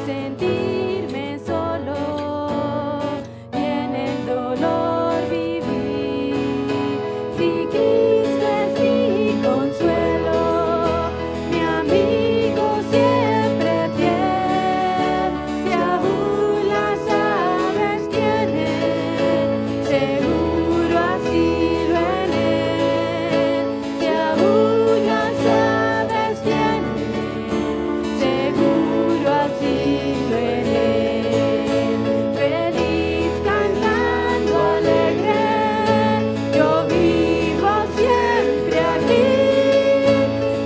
sentirme solo y en el dolor vivir. Si Cristo es mi consuelo, mi amigo siempre fiel, si aún las aves tienen seguro asilo en él, si aún las aves tienen seguro asilo en él. Feliz cantando alegre, yo vivo siempre aquí.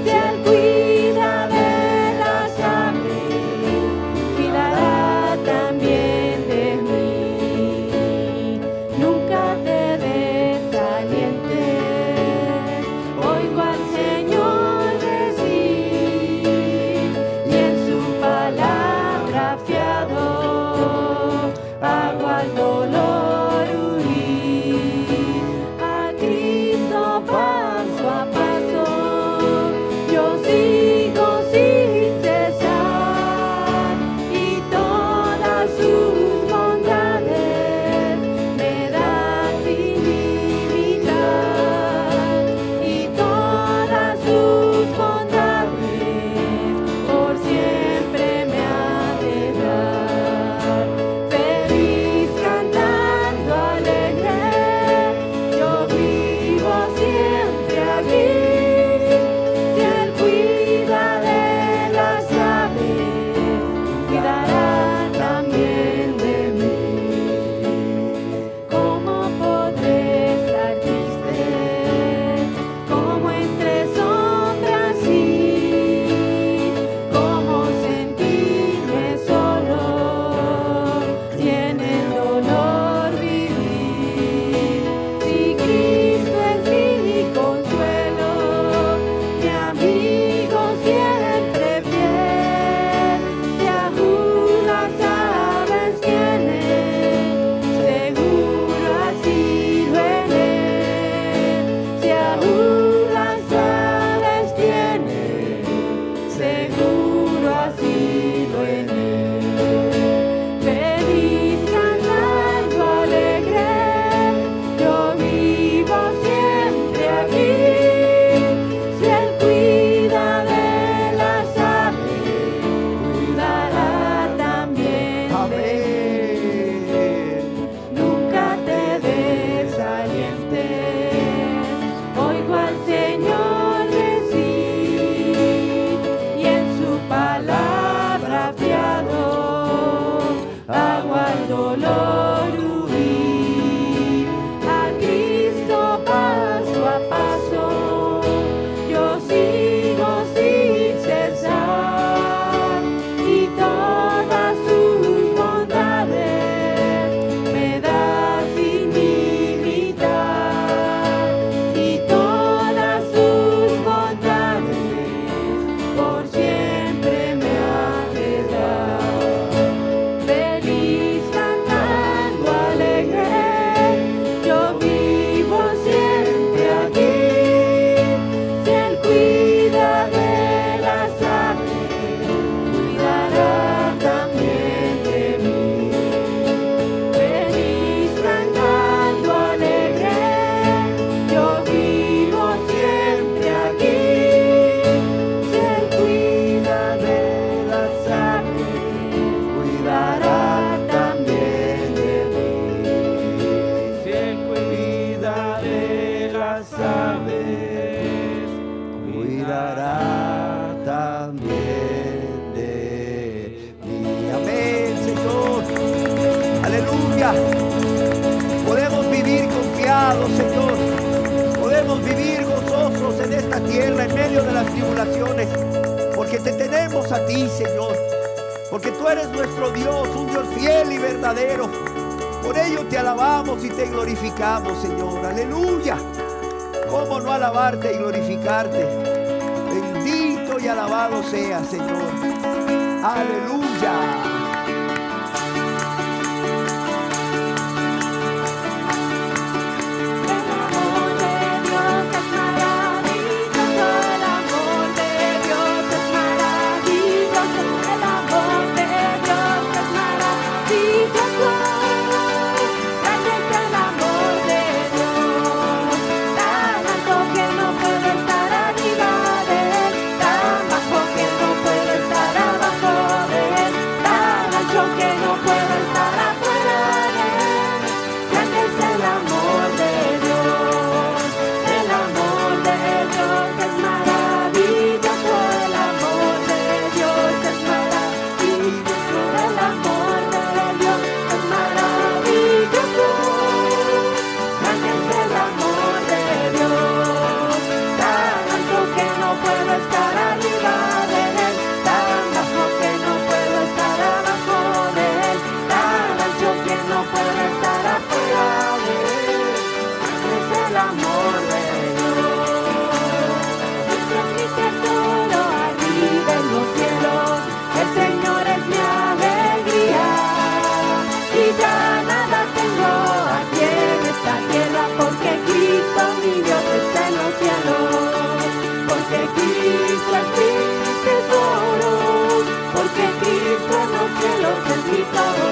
Si él cuida de las aves, cuidará también de mí. Nunca te desalientes, oigo al Señor decir, y en su palabra fiado hago al dolor huir. A Cristo paso a paso yo sigo sin cesar, y todas sus bondades me da sin limitar, y todas sus bondades por siempre me ha de dar. Feliz cantando alegre, yo vivo siempre aquí. Si él cuida de las aves, cuidará también de mí. ¿Cómo podré estar triste? ¿Cómo entre sombras ir? ¿Cómo sentirme solo y en el dolor vivir? Si Cristo es mi consuelo, mi amigo siempre fiel, si aún las aves tienen seguro asilo en él, si aún las aves tienen seguro asilo en él. Feliz cantando alegre, yo vivo siempre aquí. Si él cuida de las aves, cuidará también de mí. Nunca te desalientes, oigo al Señor decir, y en su palabra fiado hago al dolor huir. A Cristo paso a paso yo sigo sin cesar, y todas sus bondades me da sin limitar, y todas sus bondades por siempre me ha de dar. Feliz cantando alegre, yo vivo siempre aquí. Si él cuida de las aves, cuidará también de mí. Feliz cantando alegre, yo vivo siempre aquí. Si él cuida de las aves, cuidará también de mí. Si él cuida de las aves, cuidará también de mí. Amén, Señor. Aleluya. Podemos vivir confiados, Señor. Podemos vivir gozosos en esta tierra en medio de las tribulaciones, porque te tenemos a ti, Señor. Porque tú eres nuestro Dios, un Dios fiel y verdadero. Por ello te alabamos y te glorificamos, Señor. Aleluya. ¿Cómo no alabarte y glorificarte? Bendito y alabado sea, Señor. Aleluya. El amor de Dios es maravilloso, el amor de Dios mi todo.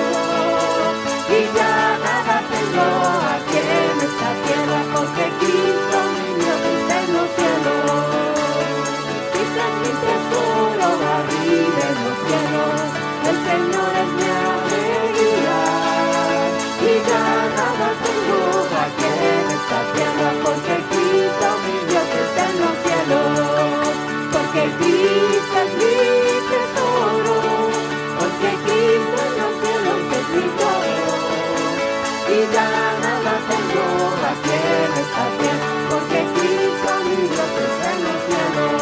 Y ya nada tengo aquí en esta tierra, porque Cristo mi Dios está en los cielos. Cristo es mi tesoro arriba en los cielos, el Señor es mi alegría. Y ya nada tengo aquí en esta tierra, porque Cristo mi Dios está en los cielos. Porque Cristo es mi tesoro, porque Cristo en los cielos es mi todo. Y ya nada tengo aquí en esta tierra, porque Cristo mi Dios está en los cielos.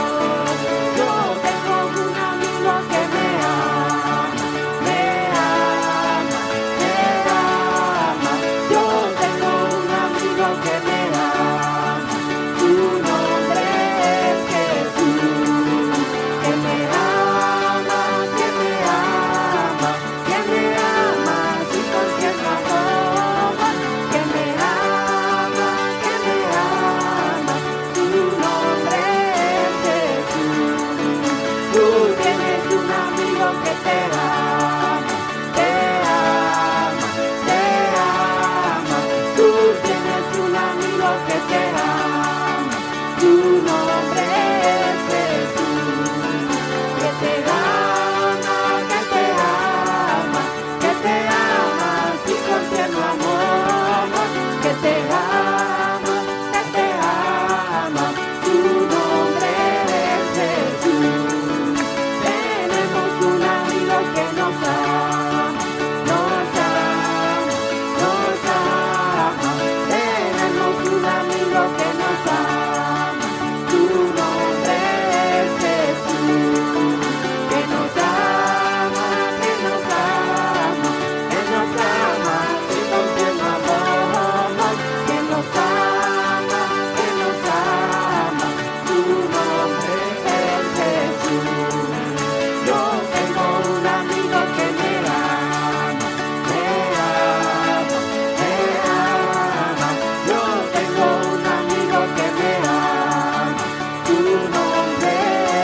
Yo tengo un amigo que me ama, me ama, me ama. Yo tengo un amigo que me ama, su nombre es Jesús. Que me ama, que me ama, que me ama, sin cualquier amor. Que me ama, su nombre es Jesús. Tú tienes un amigo que te ama, te ama, te ama. Tú tienes un amigo que te ama, su nombre es Jesús. Que te ama, que te ama, que te ama, sin cualquier amor. Que te ama, su nombre es Jesús. Tenemos un amigo que nos ama, nos ama, nos ama. Tenemos un amigo que nos ama, su nombre es Jesús. Que nos ama, que nos ama, que nos ama, sin cualquier amor. Que nos ama, su nombre es Jesús. Yo tengo un amigo que me ama, me ama, me ama. Yo tengo un amigo que me ama, su nombre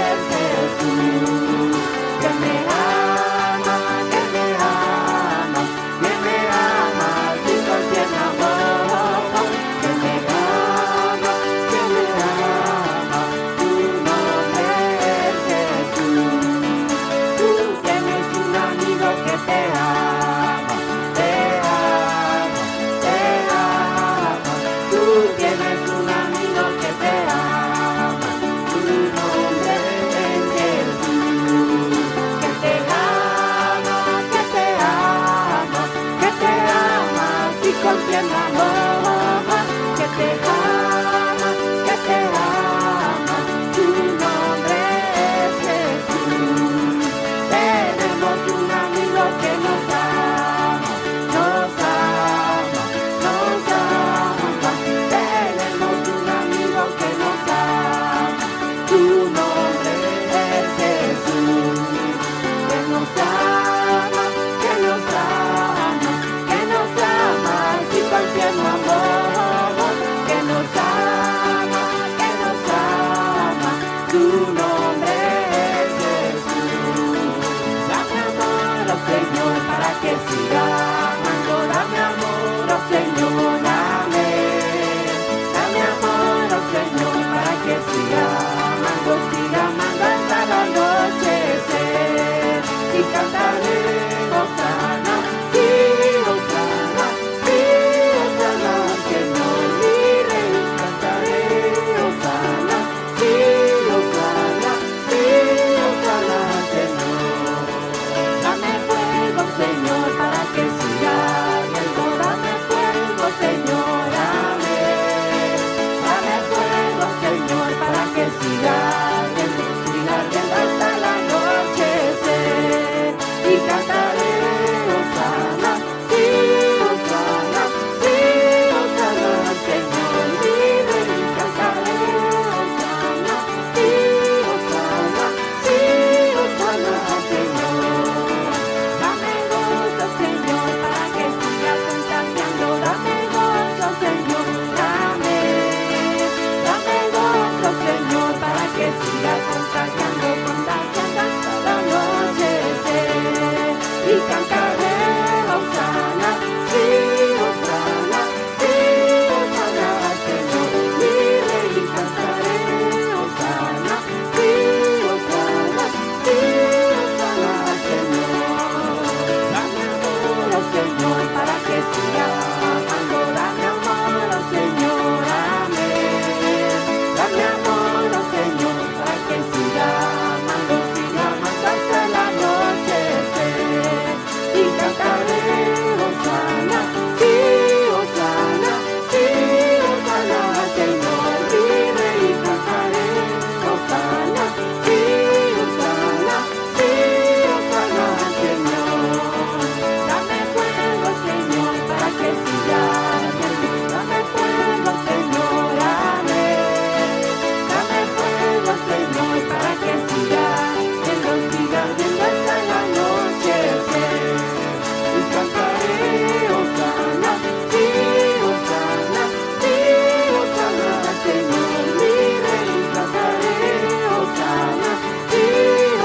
es Jesús. Que me ama, que me ama, que me ama, sin cualquier amor. Que me ama, que me ama, su nombre es Jesús. Tú tienes un amigo que te ama, te ama, te ama. Tú tienes un amigo que te ama, su nombre es Jesús. Que te ama, que te ama, que te ama, sin cualquier amor. Que te ama, que te ama, su nombre es Jesús. Tenemos un amigo que nos ama, nos ama, nos ama. Tenemos un amigo que nos ama, su nombre es Jesús. Que nos ama, que nos ama, que nos ama, sin cualquier amor. Señor, para que siga amando. Dame amor, oh Señor, amén. Dame amor, oh Señor, para que siga amando hasta el anochecer. Y cantaré, Hosana, sí, Hosana, sí, Hosana, Señor, vive y cantaré, Hosana, sí, Hosana, sí, Hosana, Señor. Dame fuego, Señor, para que siga ardiendo. Dame fuego, Señor, amén. Dame fuego, Señor, para que siga ardiendo hasta el anochecer. Y cantaré, Hosana, sí, Hosana, sí, Hosana, Señor, mi rey. Cantaré, Hosana, sí,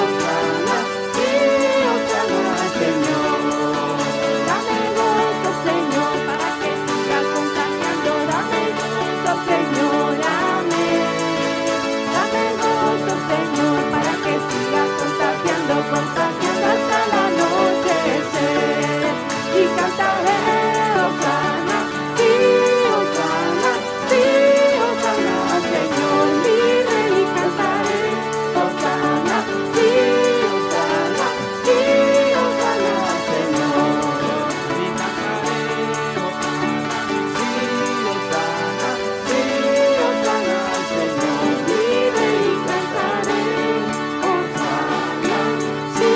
Hosana, sí, Hosana, Señor. Dame gozo, Señor, para que siga contagiando. Dame gozo, Señor, amén. Dame gozo, Señor, para que siga contagiando hasta el anochecer. Y cantaré, Hosana, sí, Hosana, sí, Hosana, Señor, mi rey. Y cantaré, Hosana, sí, Hosana, sí, Hosana, Señor. Y cantaré, Hosana, sí, Hosana, Sí, Hosana, Señor, vive y cantaré, Hosana, sí,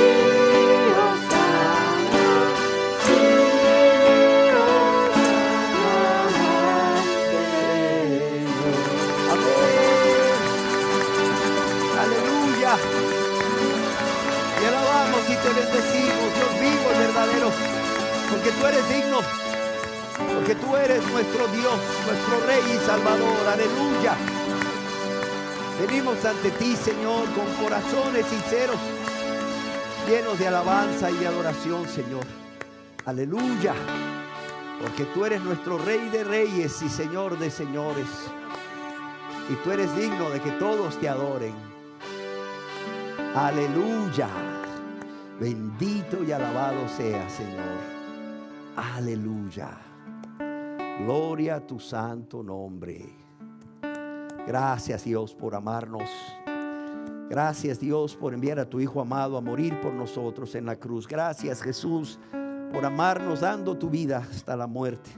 Hosana, sí, Hosana, amén. Aleluya. Te alabamos y te bendecimos, Dios vivo y verdadero, porque tú eres digno, porque tú eres nuestro Dios, nuestro Rey y Salvador. Aleluya. Venimos ante ti, Señor, con corazones sinceros, llenos de alabanza y de adoración, Señor. Aleluya. Porque tú eres nuestro Rey de reyes y Señor de señores. Y tú eres digno de que todos te adoren. Aleluya. Bendito y alabado sea, Señor. Aleluya. Gloria a tu santo nombre. Gracias, Dios, por amarnos. Gracias, Dios, por enviar a tu Hijo amado a morir por nosotros en la cruz. Gracias, Jesús, por amarnos dando tu vida hasta la muerte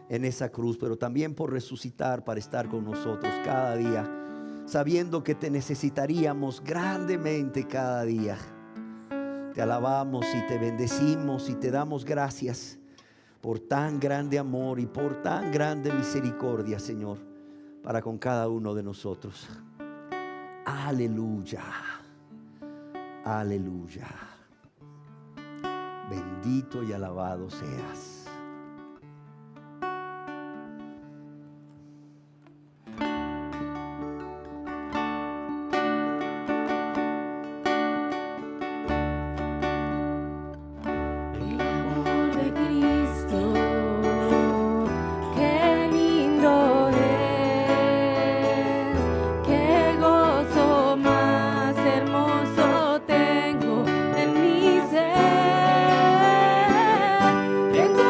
en esa cruz, pero también por resucitar para estar con nosotros cada día, sabiendo que te necesitaríamos grandemente cada día. Te alabamos y te bendecimos y te damos gracias por tan grande amor y por tan grande misericordia, Señor, para con cada uno de nosotros. Aleluya. Aleluya. Bendito y alabado seas. el amor de Cristo, qué lindo es, qué gozo más hermoso tengo en mi ser. Vengo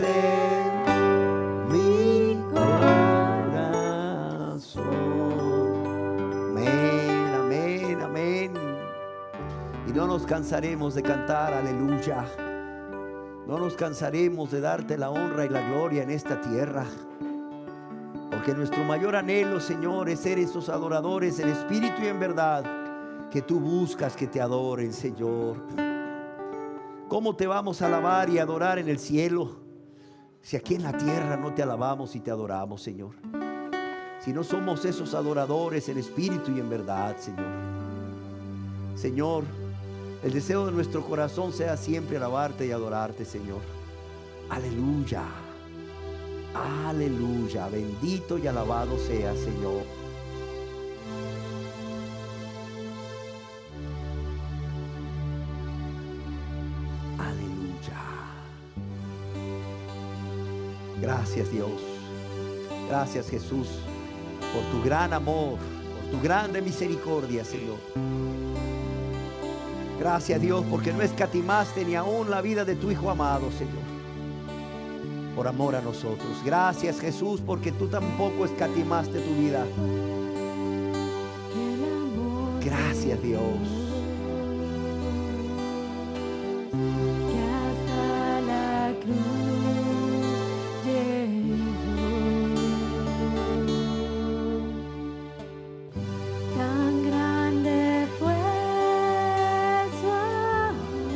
enaltecer mi corazón. Amén, amén, amén. Y no nos cansaremos de cantar aleluya. No nos cansaremos de darte la honra y la gloria en esta tierra. Porque nuestro mayor anhelo, Señor, es ser esos adoradores en espíritu y en verdad que tú buscas que te adoren, Señor. ¿Cómo te vamos a alabar y adorar en el cielo si aquí en la tierra no te alabamos y te adoramos, Señor? Si no somos esos adoradores en espíritu y en verdad, Señor. Señor, el deseo de nuestro corazón sea siempre alabarte y adorarte, Señor. Aleluya. Aleluya. Bendito y alabado sea, Señor. Aleluya. Gracias, Dios. Gracias, Jesús, por tu gran amor, por tu grande misericordia, Señor. Gracias, Dios, porque no escatimaste ni aún la vida de tu Hijo amado, Señor, por amor a nosotros. Gracias, Jesús, porque tú tampoco escatimaste tu vida. Gracias, Dios. Que hasta la cruz llegó. Tan grande fue su amor,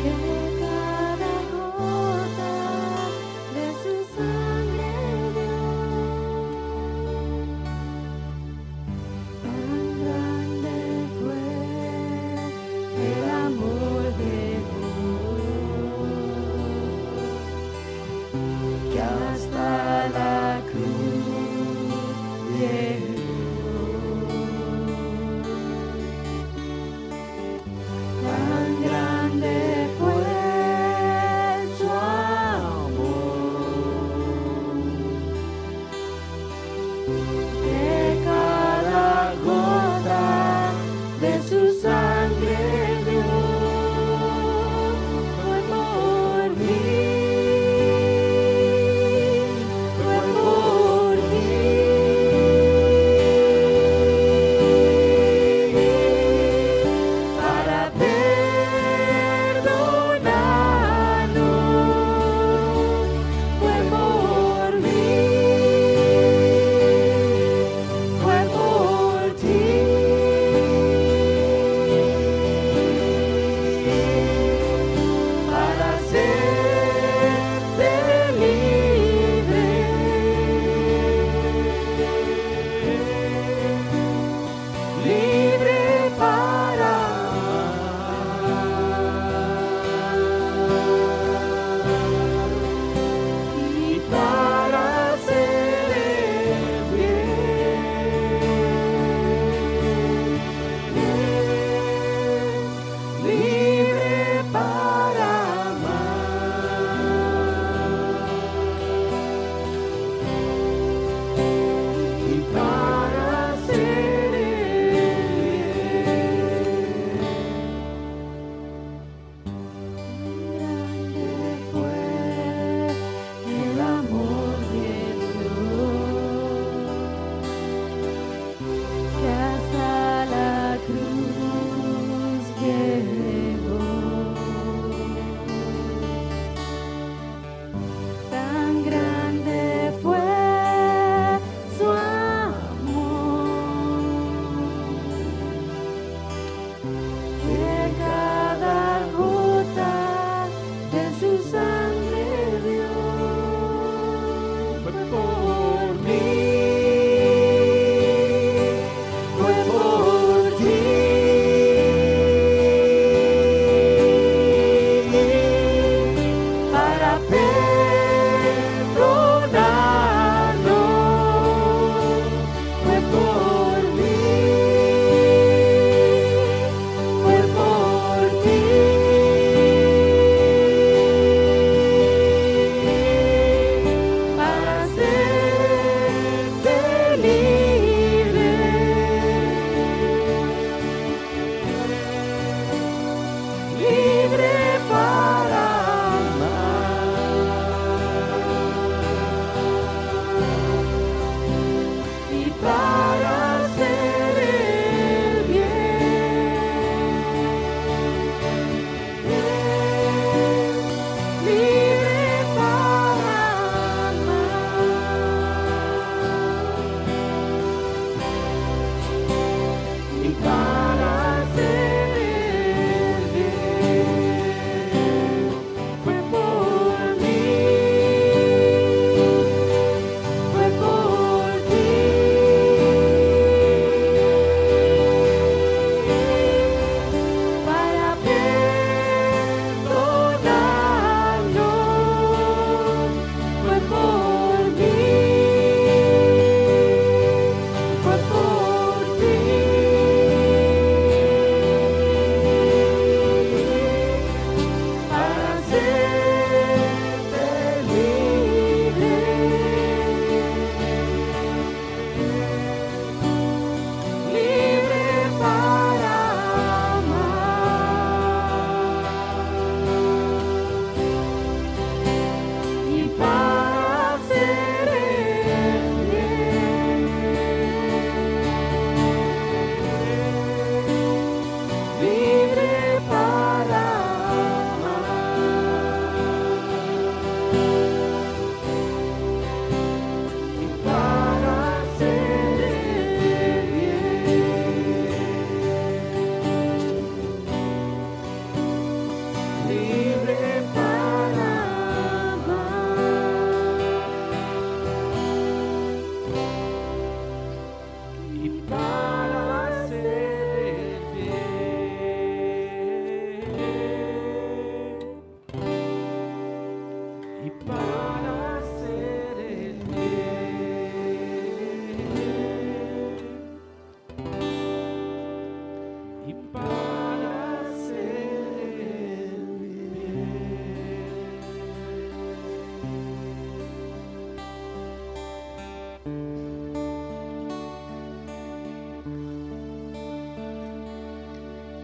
que cada gota de su sangre dio.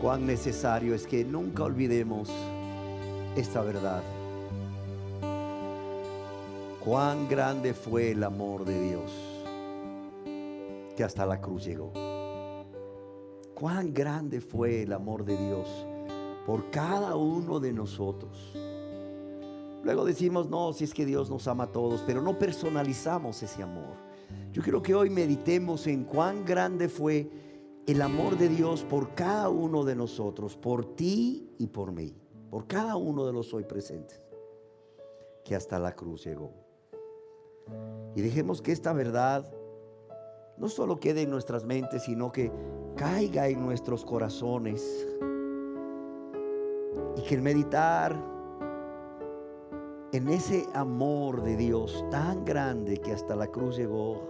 cuán necesario es que nunca olvidemos esta verdad. Cuán grande fue el amor de Dios, que hasta la cruz llegó. Cuán grande fue el amor de Dios por cada uno de nosotros. Luego decimos, no, si es que Dios nos ama a todos, pero no personalizamos ese amor. Yo quiero que hoy meditemos en cuán grande fue el amor de Dios por cada uno de nosotros, por ti y por mí, por cada uno de los hoy presentes, que hasta la cruz llegó. Y dejemos que esta verdad no solo quede en nuestras mentes, sino que caiga en nuestros corazones, y que el meditar en ese amor de Dios tan grande que hasta la cruz llegó,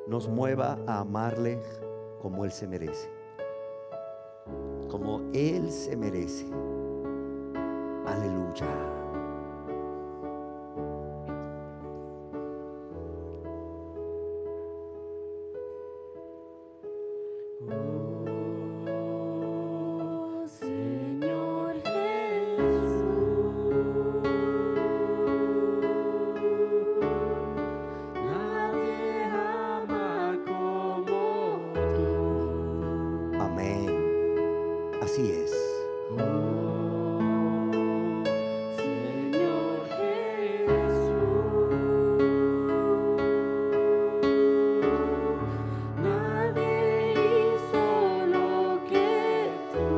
nos mueva a amarle como Él se merece, como Él se merece. Aleluya. Así es. Señor Jesús, nadie hizo lo que tú.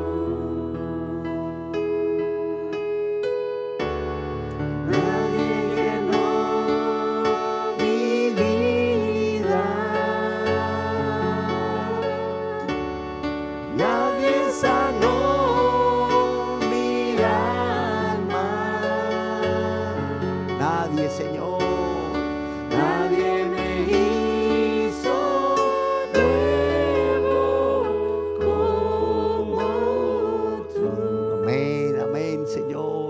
Nadie llenó mi vida. Nadie sanó mi alma. Nadie, Señor. Nadie me hizo nuevo como tú. Amén, amén, Señor.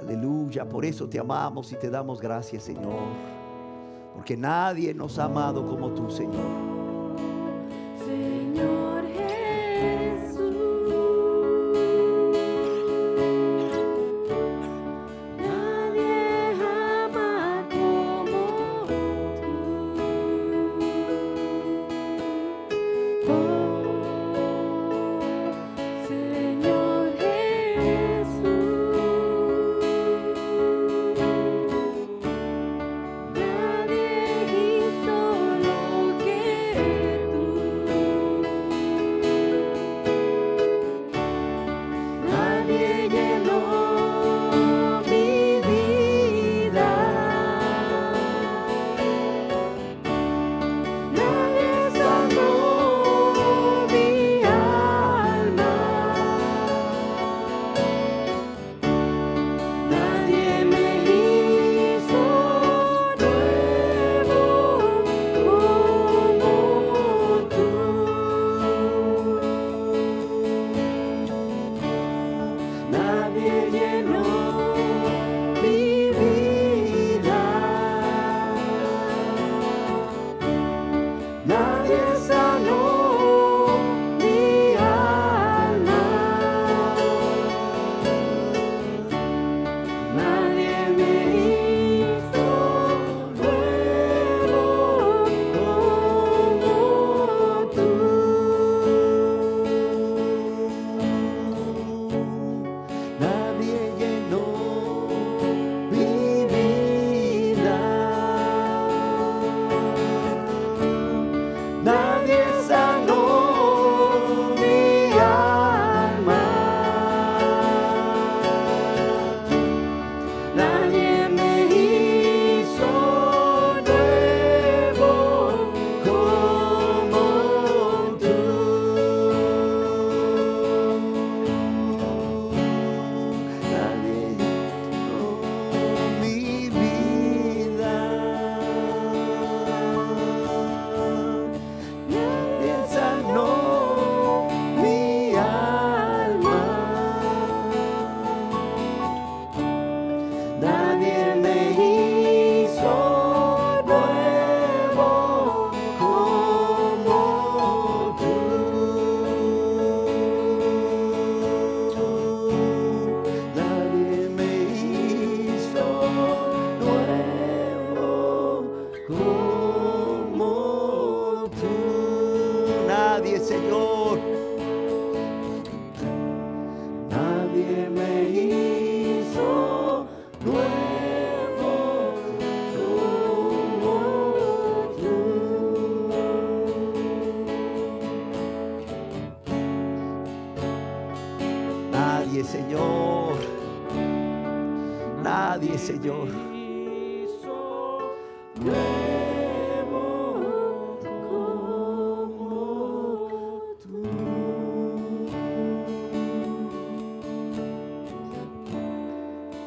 Aleluya. Por eso te amamos y te damos gracias, Señor, porque nadie nos ha amado como tú, Señor. Señor Jesús, nadie ama como tú. Oh, Señor Jesús, nadie hizo lo que nadie, Señor. Nadie, Señor.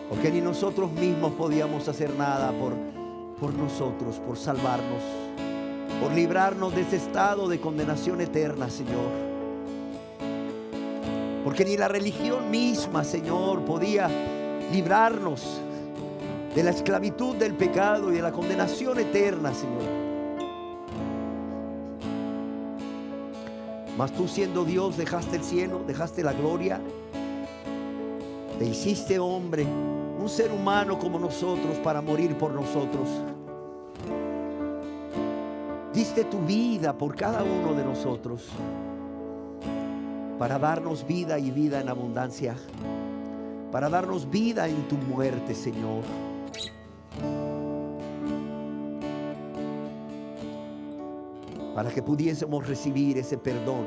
Porque ni nosotros mismos podíamos hacer nada por nosotros, por salvarnos, por librarnos de ese estado de condenación eterna, Señor. Porque ni la religión misma, Señor, podía librarnos de la esclavitud del pecado y de la condenación eterna, Señor. Mas tú, siendo Dios, dejaste el cielo, dejaste la gloria, te hiciste hombre, un ser humano como nosotros, para morir por nosotros. Diste tu vida por cada uno de nosotros, para darnos vida y vida en abundancia, para darnos vida en tu muerte, Señor. Para que pudiésemos recibir ese perdón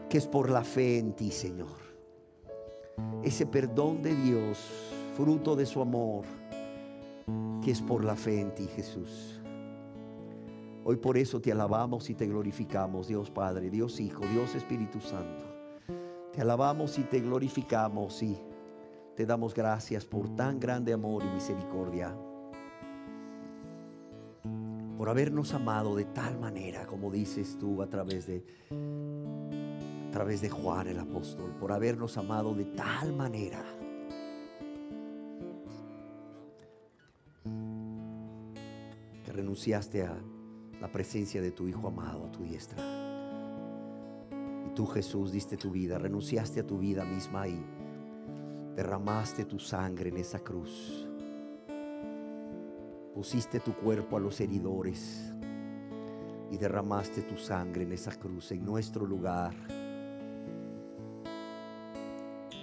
que es por la fe en ti, Señor. Ese perdón de Dios, fruto de su amor, que es por la fe en ti, Jesús. Hoy por eso te alabamos y te glorificamos, Dios Padre, Dios Hijo, Dios Espíritu Santo. Te alabamos y te glorificamos y te damos gracias por tan grande amor y misericordia, por habernos amado de tal manera, como dices tú a través de Juan el apóstol, por habernos amado de tal manera que renunciaste a la presencia de tu Hijo amado a tu diestra. Y tú, Jesús, diste tu vida, renunciaste a tu vida misma y derramaste tu sangre en esa cruz. Pusiste tu cuerpo a los heridores y derramaste tu sangre en esa cruz en nuestro lugar,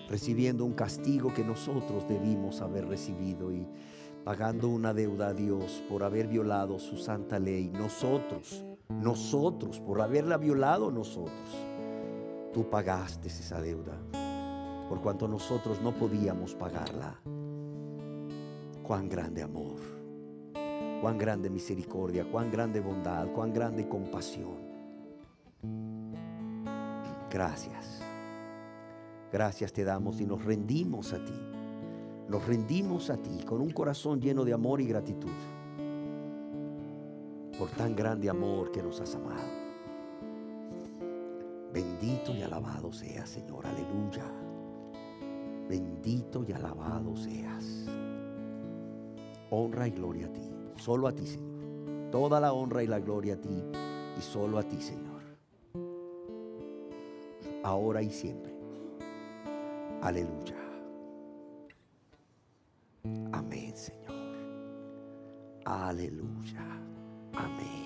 recibiendo un castigo que nosotros debimos haber recibido y pagando una deuda a Dios por haber violado su santa ley. Nosotros por haberla violado nosotros, tú pagaste esa deuda, por cuanto nosotros no podíamos pagarla. Cuán grande amor, cuán grande misericordia, cuán grande bondad, cuán grande compasión. Gracias. Gracias te damos y nos rendimos a ti. Nos rendimos a ti con un corazón lleno de amor y gratitud por tan grande amor que nos has amado. Bendito y alabado seas, Señor. Aleluya. Bendito y alabado seas. Honra y gloria a ti. Solo a ti, Señor. Toda la honra y la gloria a ti y solo a ti, Señor. Ahora y siempre. Aleluya. Amén, Señor. Aleluya. Amén.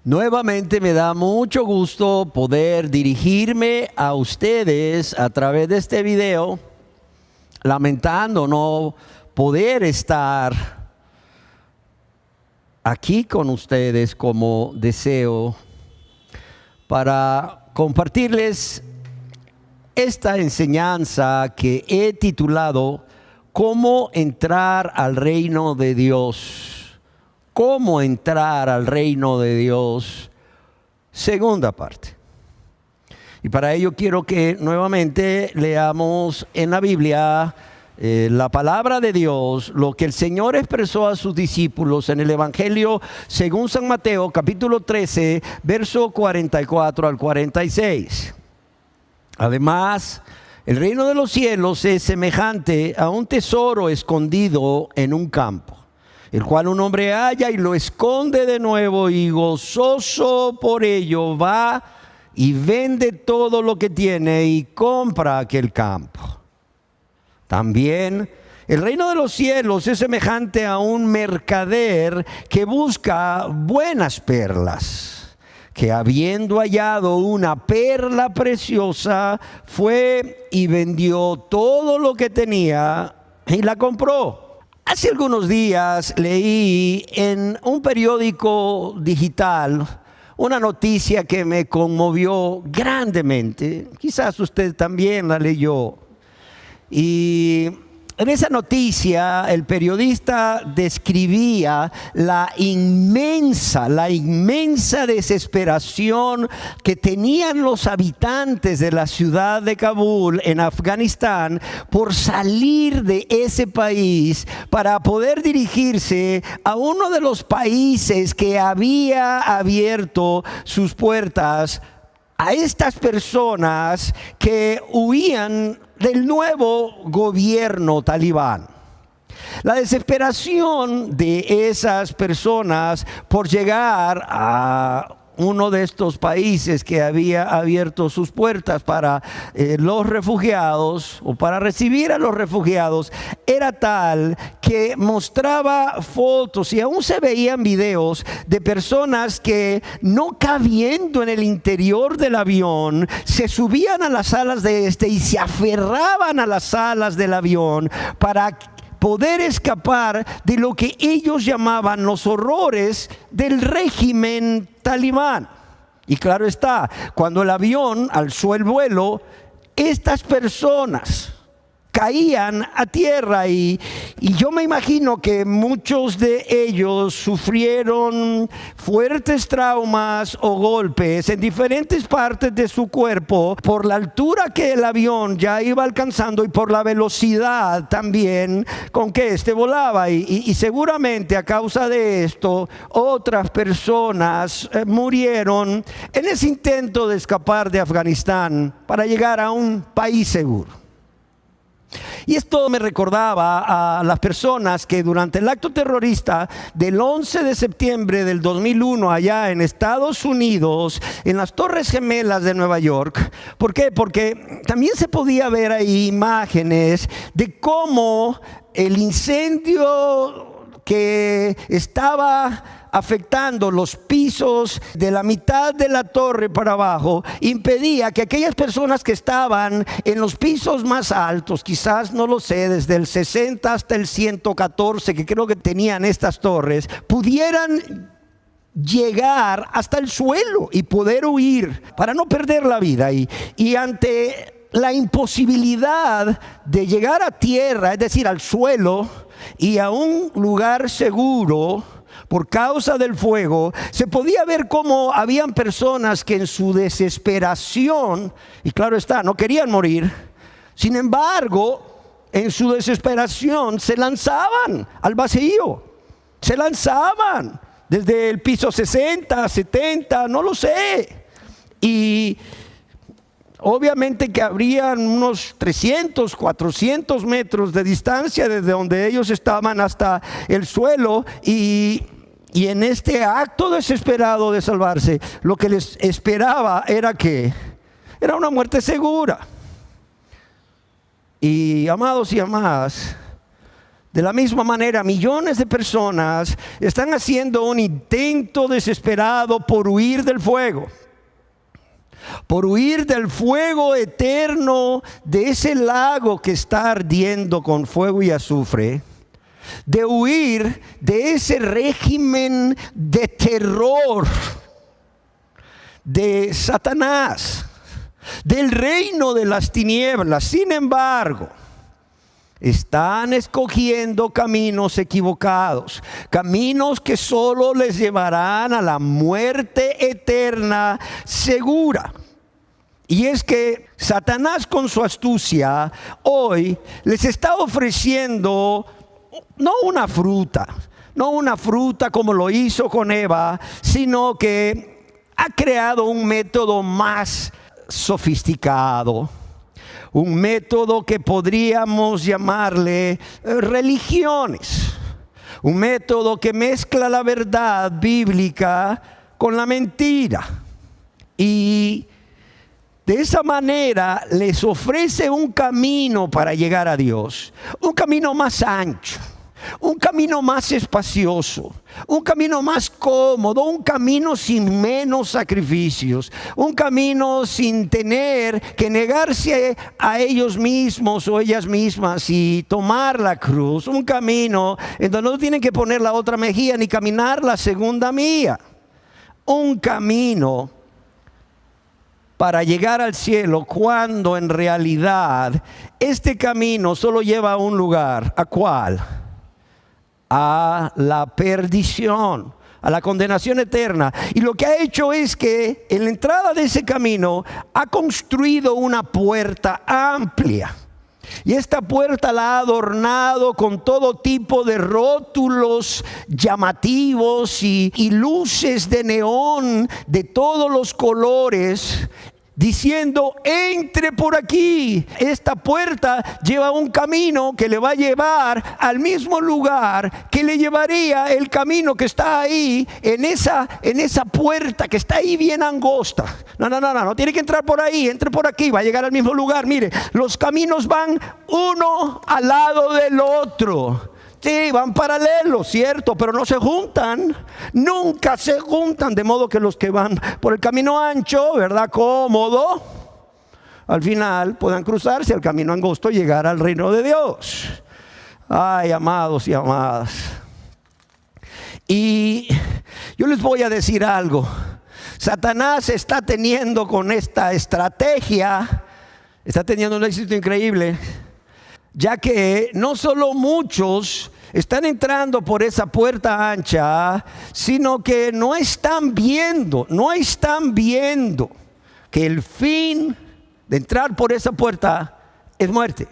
Nuevamente me da mucho gusto poder dirigirme a ustedes a través de este video, lamentando no poder estar aquí con ustedes como deseo para compartirles esta enseñanza que he titulado ¿Cómo entrar al reino de Dios? ¿Cómo entrar al reino de Dios? Segunda parte. Y para ello quiero que nuevamente leamos en la Biblia la palabra de Dios, lo que el Señor expresó a sus discípulos en el Evangelio según San Mateo, capítulo 13, verso 44 al 46. Además, el reino de los cielos es semejante a un tesoro escondido en un campo, el cual un hombre halla y lo esconde de nuevo, y gozoso por ello va y vende todo lo que tiene y compra aquel campo. También el reino de los cielos es semejante a un mercader que busca buenas perlas, que habiendo hallado una perla preciosa, fue y vendió todo lo que tenía y la compró. Hace algunos días leí en un periódico digital una noticia que me conmovió grandemente. Quizás usted también la leyó. Y en esa noticia el periodista describía la inmensa desesperación que tenían los habitantes de la ciudad de Kabul en Afganistán por salir de ese país para poder dirigirse a uno de los países que había abierto sus puertas a estas personas que huían del nuevo gobierno talibán. La desesperación de esas personas por llegar a uno de estos países que había abierto sus puertas para los refugiados o para recibir a los refugiados era tal que mostraba fotos y aún se veían videos de personas que, no cabiendo en el interior del avión, se subían a las alas de este y se aferraban a las alas del avión para poder escapar de lo que ellos llamaban los horrores del régimen talibán. Y claro está, cuando el avión alzó el vuelo, estas personas caían a tierra y yo me imagino que muchos de ellos sufrieron fuertes traumas o golpes en diferentes partes de su cuerpo por la altura que el avión ya iba alcanzando y por la velocidad también con que éste volaba y seguramente a causa de esto otras personas murieron en ese intento de escapar de Afganistán para llegar a un país seguro. Y esto me recordaba a las personas que durante el acto terrorista del 11 de septiembre del 2001 allá en Estados Unidos, en las Torres Gemelas de Nueva York. ¿Por qué? Porque también se podía ver ahí imágenes de cómo el incendio que estaba afectando los pisos de la mitad de la torre para abajo impedía que aquellas personas que estaban en los pisos más altos, quizás no lo sé, desde el 60 hasta el 114 que creo que tenían estas torres, pudieran llegar hasta el suelo y poder huir para no perder la vida. Y ante la imposibilidad de llegar a tierra, es decir, al suelo y a un lugar seguro por causa del fuego, se podía ver cómo habían personas que en su desesperación, y claro está, no querían morir, sin embargo, en su desesperación se lanzaban al vacío, se lanzaban desde el piso 60, 70, no lo sé, y obviamente que habrían unos 300, 400 metros de distancia desde donde ellos estaban hasta el suelo y en este acto desesperado de salvarse, lo que les esperaba era una muerte segura. Y amados y amadas, de la misma manera, millones de personas están haciendo un intento desesperado por huir del fuego. Por huir del fuego eterno de ese lago que está ardiendo con fuego y azufre, de huir de ese régimen de terror de Satanás, del reino de las tinieblas. Sin embargo, están escogiendo caminos equivocados, caminos que solo les llevarán a la muerte eterna segura. Y es que Satanás, con su astucia, hoy les está ofreciendo no una fruta como lo hizo con Eva, sino que ha creado un método más sofisticado. Un método que podríamos llamarle religiones. Un método que mezcla la verdad bíblica con la mentira. Y de esa manera les ofrece un camino para llegar a Dios. Un camino más ancho. un camino más espacioso, un camino más cómodo, un camino sin menos sacrificios, un camino sin tener que negarse a ellos mismos o ellas mismas y tomar la cruz, un camino en donde no tienen que poner la otra mejilla ni caminar la segunda milla, un camino para llegar al cielo, cuando en realidad este camino solo lleva a un lugar. ¿A cuál? A la perdición, a la condenación eterna. Y lo que ha hecho es que en la entrada de ese camino ha construido una puerta amplia. Y esta puerta la ha adornado con todo tipo de rótulos llamativos y luces de neón de todos los colores, diciendo: entre por aquí. Esta puerta lleva un camino que le va a llevar al mismo lugar que le llevaría el camino que está ahí, en esa puerta que está ahí bien angosta. No tiene que entrar por ahí, entre por aquí, va a llegar al mismo lugar. Mire, los caminos van uno al lado del otro. Sí, van paralelos, cierto, pero no se juntan, nunca se juntan, de modo que los que van por el camino ancho, ¿verdad?, cómodo, al final puedan cruzarse al camino angosto y llegar al reino de Dios. Ay, amados y amadas. Y yo les voy a decir algo. Satanás está teniendo con esta estrategia, está teniendo un éxito increíble, ya que no solo muchos están entrando por esa puerta ancha, sino que no están viendo que el fin de entrar por esa puerta es muerte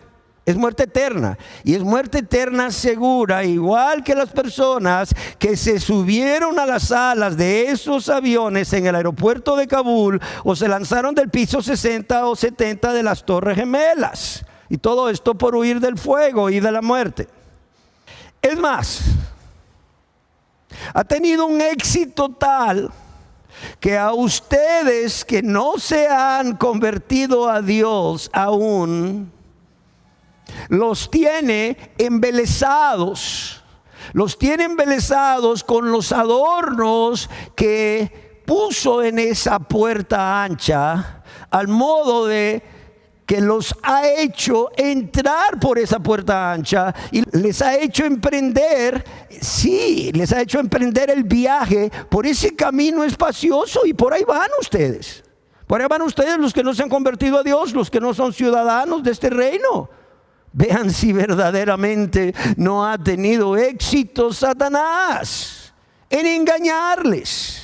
eterna, y es muerte eterna segura, igual que las personas que se subieron a las alas de esos aviones en el aeropuerto de Kabul, o se lanzaron del piso 60 o 70 de las Torres Gemelas. Y todo esto por huir del fuego y de la muerte. Es más, ha tenido un éxito tal que a ustedes que no se han convertido a Dios aún, los tiene embelesados. Los tiene embelesados con los adornos que puso en esa puerta ancha, al modo de que los ha hecho entrar por esa puerta ancha y les ha hecho emprender, les ha hecho emprender el viaje por ese camino espacioso, y por ahí van ustedes. Por ahí van ustedes, los que no se han convertido a Dios, los que no son ciudadanos de este reino. Vean si verdaderamente no ha tenido éxito Satanás en engañarles.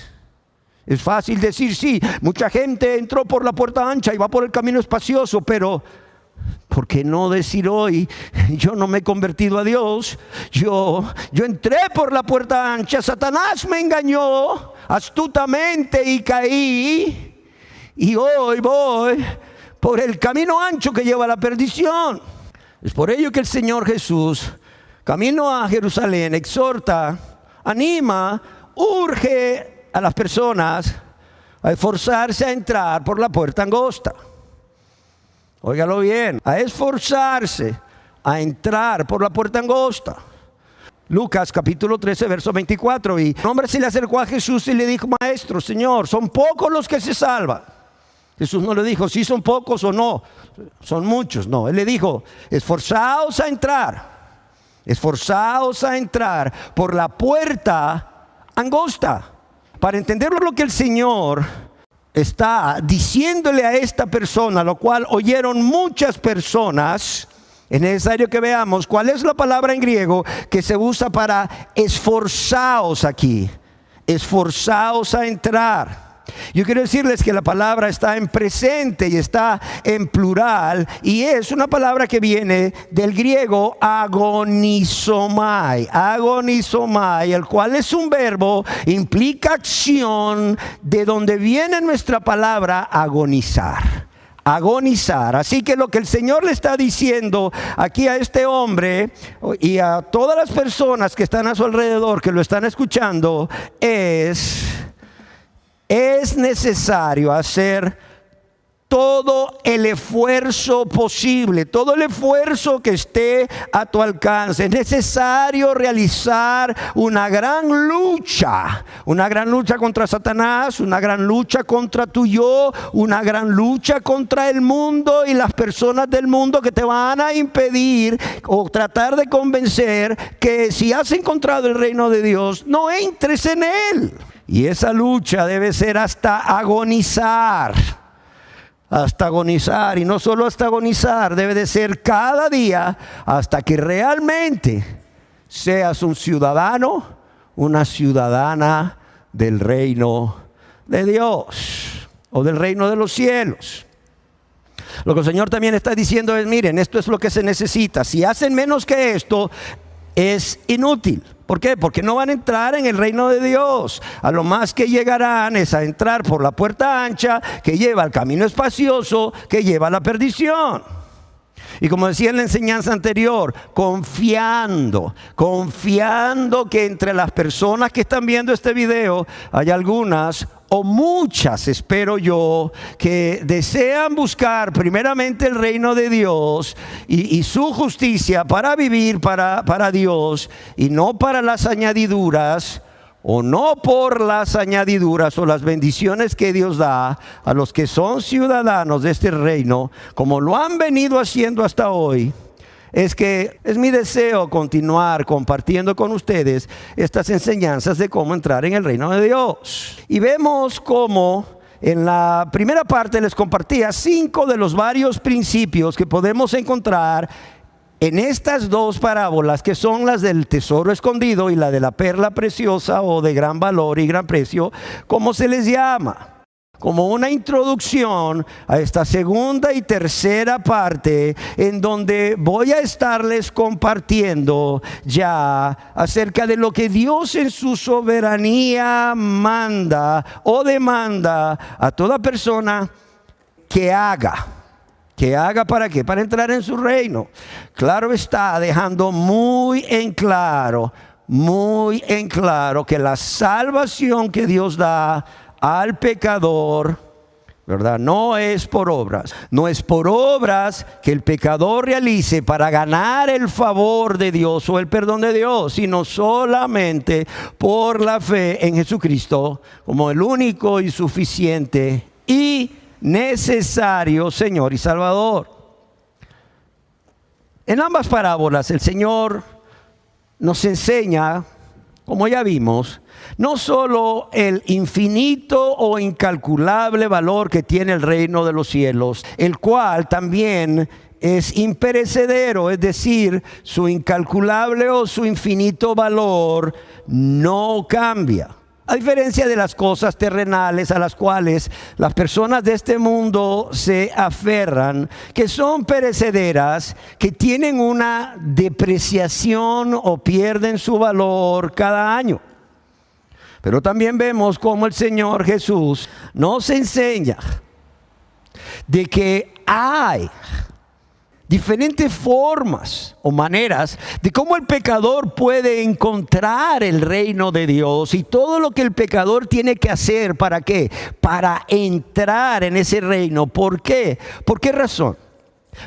Es fácil decir, sí, mucha gente entró por la puerta ancha y va por el camino espacioso, pero ¿por qué no decir hoy: yo no me he convertido a Dios, yo entré por la puerta ancha, Satanás me engañó astutamente y caí, y hoy voy por el camino ancho que lleva a la perdición? Es por ello que el Señor Jesús, camino a Jerusalén, exhorta, anima, urge a las personas a esforzarse a entrar por la puerta angosta. Óigalo bien, a esforzarse a entrar por la puerta angosta. Lucas capítulo 13, verso 24. Y un hombre se le acercó a Jesús y le dijo: Maestro, Señor, ¿son pocos los que se salvan? Jesús no le dijo si son pocos o no, son muchos. No, él le dijo: esforzaos a entrar por la puerta angosta. Para entender lo que el Señor está diciéndole a esta persona, lo cual oyeron muchas personas, es necesario que veamos cuál es la palabra en griego que se usa para esforzaos aquí. Esforzaos a entrar. Yo quiero decirles que la palabra está en presente y está en plural, y es una palabra que viene del griego agonizomai, el cual es un verbo, implica acción, de donde viene nuestra palabra agonizar. Así que lo que el Señor le está diciendo aquí a este hombre y a todas las personas que están a su alrededor, que lo están escuchando, es necesario hacer todo el esfuerzo posible, todo el esfuerzo que esté a tu alcance. Es necesario realizar una gran lucha contra Satanás, una gran lucha contra tu yo, una gran lucha contra el mundo y las personas del mundo que te van a impedir o tratar de convencer que si has encontrado el reino de Dios, no entres en él. Y esa lucha debe ser hasta agonizar. Hasta agonizar, y no solo hasta agonizar, debe de ser cada día hasta que realmente seas un ciudadano, una ciudadana del reino de Dios o del reino de los cielos. Lo que el Señor también está diciendo es, miren, esto es lo que se necesita. Si hacen menos que esto, es inútil. ¿Por qué? Porque no van a entrar en el reino de Dios. A lo más que llegarán es a entrar por la puerta ancha que lleva al camino espacioso, que lleva a la perdición. Y como decía en la enseñanza anterior, confiando que entre las personas que están viendo este video hay algunas o muchas, espero yo, que desean buscar primeramente el reino de Dios y su justicia para vivir para Dios y no para las añadiduras, o no por las añadiduras o las bendiciones que Dios da a los que son ciudadanos de este reino, como lo han venido haciendo hasta hoy. Es que es mi deseo continuar compartiendo con ustedes estas enseñanzas de cómo entrar en el reino de Dios. Y vemos cómo en la primera parte les compartía 5 de los varios principios que podemos encontrar en estas dos parábolas, que son las del tesoro escondido y la de la perla preciosa o de gran valor y gran precio, como se les llama, como una introducción a esta segunda y tercera parte, en donde voy a estarles compartiendo ya acerca de lo que Dios en su soberanía manda o demanda a toda persona que haga. ¿Que haga para qué? Para entrar en su reino. Claro está, dejando muy en claro que la salvación que Dios da al pecador, ¿verdad? No es por obras. No es por obras que el pecador realice para ganar el favor de Dios o el perdón de Dios, sino solamente por la fe en Jesucristo como el único y suficiente y necesario Señor y Salvador. En ambas parábolas el Señor nos enseña, como ya vimos, no solo el infinito o incalculable valor que tiene el reino de los cielos, el cual también es imperecedero, es decir, su incalculable o su infinito valor no cambia. A diferencia de las cosas terrenales a las cuales las personas de este mundo se aferran, que son perecederas, que tienen una depreciación o pierden su valor cada año. Pero también vemos cómo el Señor Jesús nos enseña de que hay diferentes formas o maneras de cómo el pecador puede encontrar el reino de Dios y todo lo que el pecador tiene que hacer. ¿Para qué? Para entrar en ese reino. ¿Por qué? ¿Por qué razón?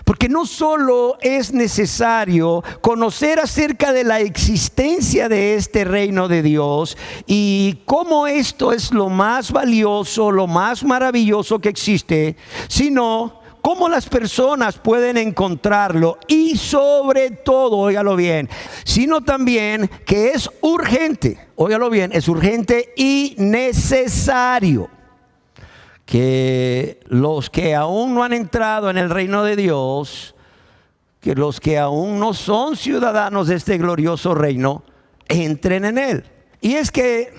Porque no solo es necesario conocer acerca de la existencia de este reino de Dios y cómo esto es lo más valioso, lo más maravilloso que existe, sino cómo las personas pueden encontrarlo y sobre todo, óigalo bien, sino también que es urgente, óigalo bien, es urgente y necesario que los que aún no han entrado en el reino de Dios, que los que aún no son ciudadanos de este glorioso reino, entren en él. Y es que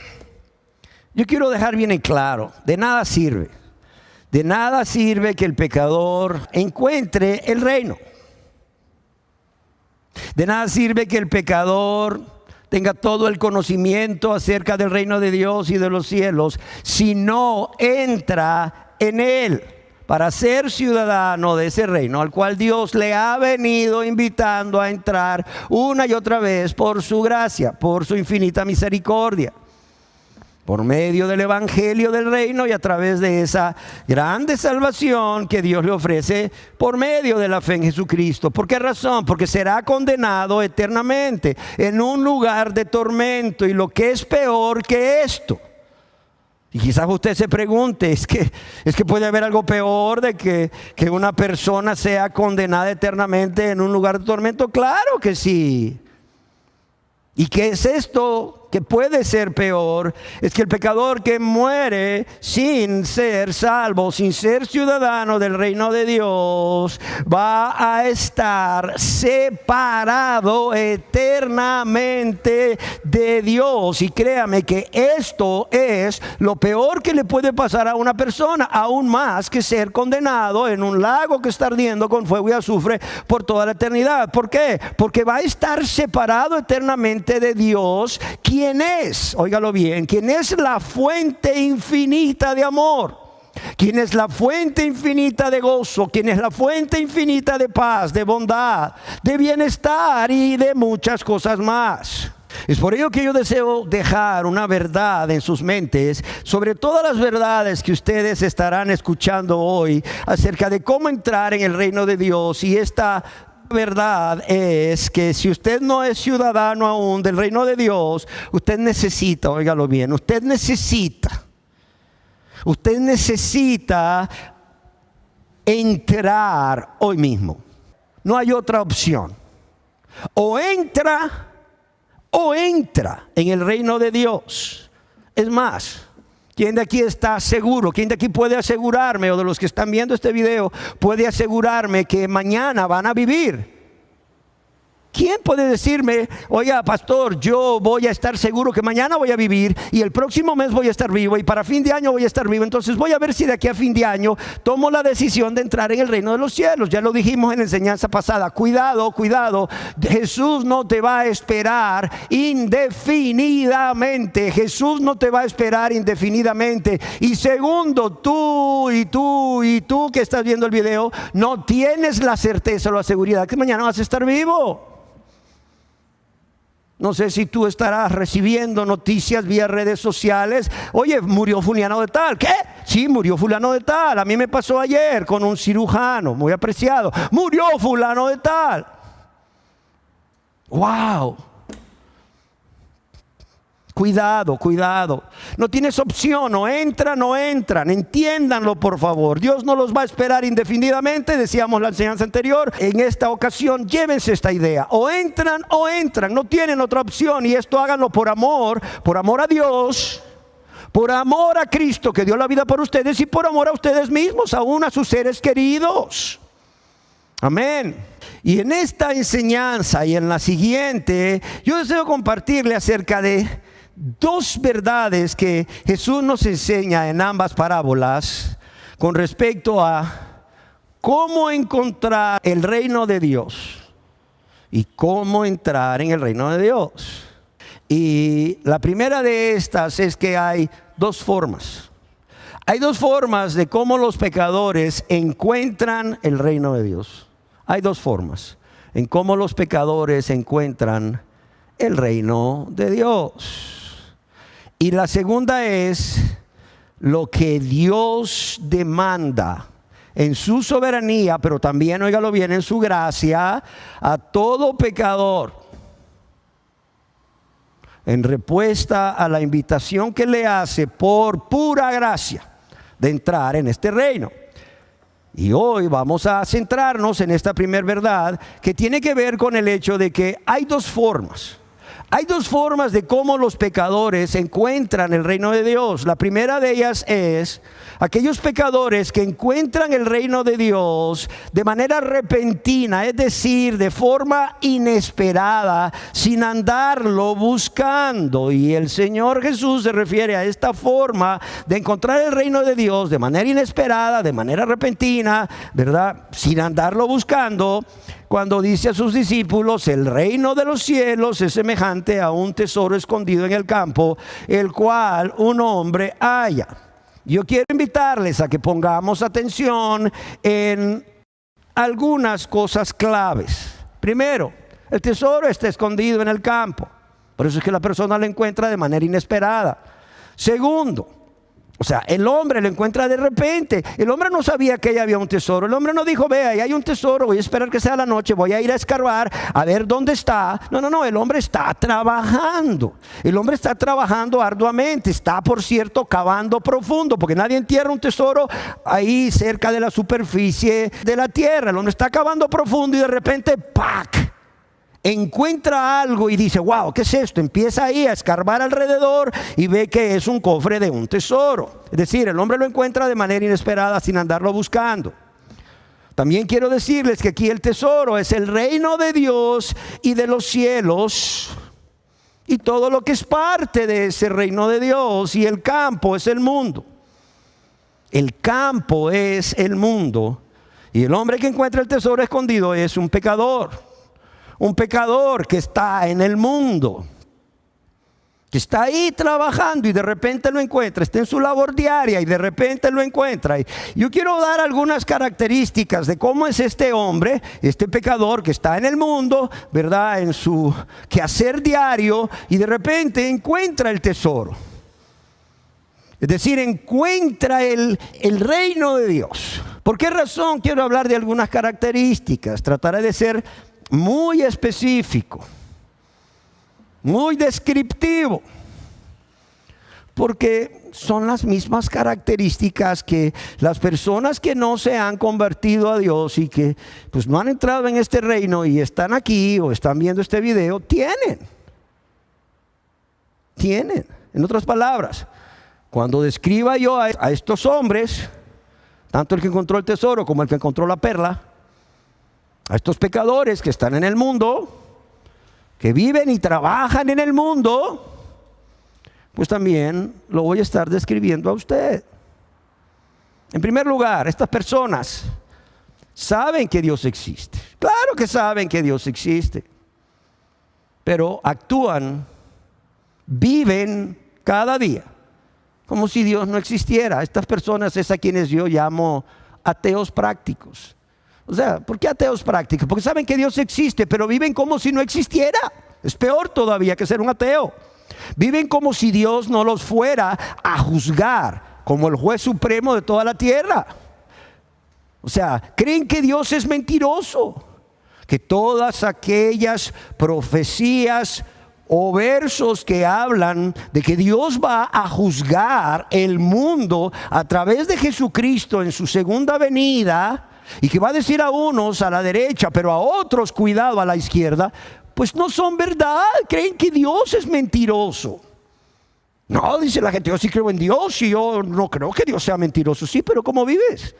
yo quiero dejar bien en claro, de nada sirve que el pecador encuentre el reino. De nada sirve que el pecador tenga todo el conocimiento acerca del reino de Dios y de los cielos si no entra en él para ser ciudadano de ese reino al cual Dios le ha venido invitando a entrar una y otra vez por su gracia, por su infinita misericordia. por medio del evangelio del reino y a través de esa grande salvación que Dios le ofrece por medio de la fe en Jesucristo. ¿Por qué razón? Porque será condenado eternamente en un lugar de tormento, y lo que es peor que esto. Y quizás usted se pregunte, ¿es que puede haber algo peor de que una persona sea condenada eternamente en un lugar de tormento? Claro que sí. ¿Y qué es esto que puede ser peor? Es que el pecador que muere sin ser salvo, sin ser ciudadano del reino de Dios, va a estar separado eternamente de Dios. Y créame que esto es lo peor que le puede pasar a una persona, aún más que ser condenado en un lago que está ardiendo con fuego y azufre por toda la eternidad. ¿Por qué? Porque va a estar separado eternamente de Dios, quien es, óigalo bien, quien es la fuente infinita de amor, quien es la fuente infinita de gozo, quien es la fuente infinita de paz, de bondad, de bienestar y de muchas cosas más. Es por ello que yo deseo dejar una verdad en sus mentes sobre todas las verdades que ustedes estarán escuchando hoy acerca de cómo entrar en el reino de Dios. Y esta verdad es que si usted no es ciudadano aún del reino de Dios, usted necesita, óigalo bien, usted necesita entrar hoy mismo. No hay otra opción. O entra en el reino de Dios. Es más, ¿quién de aquí está seguro? ¿Quién de aquí puede asegurarme, o de los que están viendo este video, puede asegurarme que mañana van a vivir? ¿Quién puede decirme, oiga, pastor, yo voy a estar seguro que mañana voy a vivir y el próximo mes voy a estar vivo y para fin de año voy a estar vivo? Entonces voy a ver si de aquí a fin de año tomo la decisión de entrar en el reino de los cielos. Ya lo dijimos en la enseñanza pasada. Cuidado, cuidado. Jesús no te va a esperar indefinidamente. Jesús no te va a esperar indefinidamente. Y segundo, tú que estás viendo el video, no tienes la certeza o la seguridad que mañana vas a estar vivo. No sé si tú estarás recibiendo noticias vía redes sociales. Oye, murió fulano de tal. ¿Qué? Sí, murió fulano de tal. A mí me pasó ayer con un cirujano muy apreciado. Murió fulano de tal. ¡Wow! Cuidado, cuidado. No tienes opción, no entran. Entiéndanlo, por favor. Dios no los va a esperar indefinidamente, decíamos la enseñanza anterior. En esta ocasión, llévense esta idea. O entran, no tienen otra opción. Y esto háganlo por amor a Dios, por amor a Cristo que dio la vida por ustedes, y por amor a ustedes mismos, aún a sus seres queridos. Amén. Y en esta enseñanza y en la siguiente, yo deseo compartirle acerca de dos verdades que Jesús nos enseña en ambas parábolas con respecto a cómo encontrar el reino de Dios y cómo entrar en el reino de Dios. Y la primera de estas es que hay dos formas. Hay dos formas de cómo los pecadores encuentran el reino de Dios. Hay dos formas en cómo los pecadores encuentran el reino de Dios. Y la segunda es lo que Dios demanda en su soberanía, pero también, óigalo bien, en su gracia, a todo pecador, en respuesta a la invitación que le hace por pura gracia de entrar en este reino. Y hoy vamos a centrarnos en esta primera verdad, que tiene que ver con el hecho de que hay dos formas. Hay dos formas de cómo los pecadores encuentran el reino de Dios. La primera de ellas es aquellos pecadores que encuentran el reino de Dios de manera repentina, es decir, de forma inesperada, sin andarlo buscando. Y el Señor Jesús se refiere a esta forma de encontrar el reino de Dios de manera inesperada, de manera repentina, ¿verdad? Sin andarlo buscando, cuando dice a sus discípulos: el reino de los cielos es semejante a un tesoro escondido en el campo, el cual un hombre halla. Yo quiero invitarles a que pongamos atención en algunas cosas claves. Primero, el tesoro está escondido en el campo. Por eso es que la persona lo encuentra de manera inesperada. Segundo, o sea, el hombre lo encuentra de repente. El hombre no sabía que ahí había un tesoro. El hombre no dijo, ve, ahí hay un tesoro, voy a esperar que sea la noche, voy a ir a escarbar, a ver dónde está. No, el hombre está trabajando. El hombre está trabajando arduamente. Está, por cierto, cavando profundo, porque nadie entierra un tesoro ahí cerca de la superficie de la tierra. El hombre está cavando profundo y de repente, ¡pac!, encuentra algo y dice, wow, ¿qué es esto? Empieza ahí a escarbar alrededor y ve que es un cofre de un tesoro. Es decir, el hombre lo encuentra de manera inesperada sin andarlo buscando. También quiero decirles que aquí el tesoro es el reino de Dios y de los cielos y todo lo que es parte de ese reino de Dios, y el campo es el mundo. El campo es el mundo, y el hombre que encuentra el tesoro escondido es un pecador. Un pecador que está en el mundo, que está ahí trabajando y de repente lo encuentra, está en su labor diaria y de repente lo encuentra. Y yo quiero dar algunas características de cómo es este hombre, este pecador que está en el mundo, ¿verdad?, en su quehacer diario, y de repente encuentra el tesoro. Es decir, encuentra el reino de Dios. ¿Por qué razón quiero hablar de algunas características? Trataré de ser muy específico, muy descriptivo, porque son las mismas características que las personas que no se han convertido a Dios y que pues no han entrado en este reino y están aquí o están viendo este video, tienen. En otras palabras, cuando describa yo a estos hombres, tanto el que encontró el tesoro como el que encontró la perla, a estos pecadores que están en el mundo, que viven y trabajan en el mundo, pues también lo voy a estar describiendo a usted. En primer lugar, estas personas saben que Dios existe. Claro que saben que Dios existe, pero actúan, viven cada día como si Dios no existiera. Estas personas es a quienes yo llamo ateos prácticos. O sea, ¿por qué ateos prácticos? Porque saben que Dios existe, pero viven como si no existiera. Es peor todavía que ser un ateo. Viven como si Dios no los fuera a juzgar como el juez supremo de toda la tierra. O sea, creen que Dios es mentiroso, que todas aquellas profecías o versos que hablan de que Dios va a juzgar el mundo a través de Jesucristo en su segunda venida, y que va a decir a unos a la derecha, pero a otros cuidado a la izquierda, pues no son verdad. Creen que Dios es mentiroso. No, dice la gente, yo sí creo en Dios y yo no creo que Dios sea mentiroso. Sí, pero ¿cómo vives?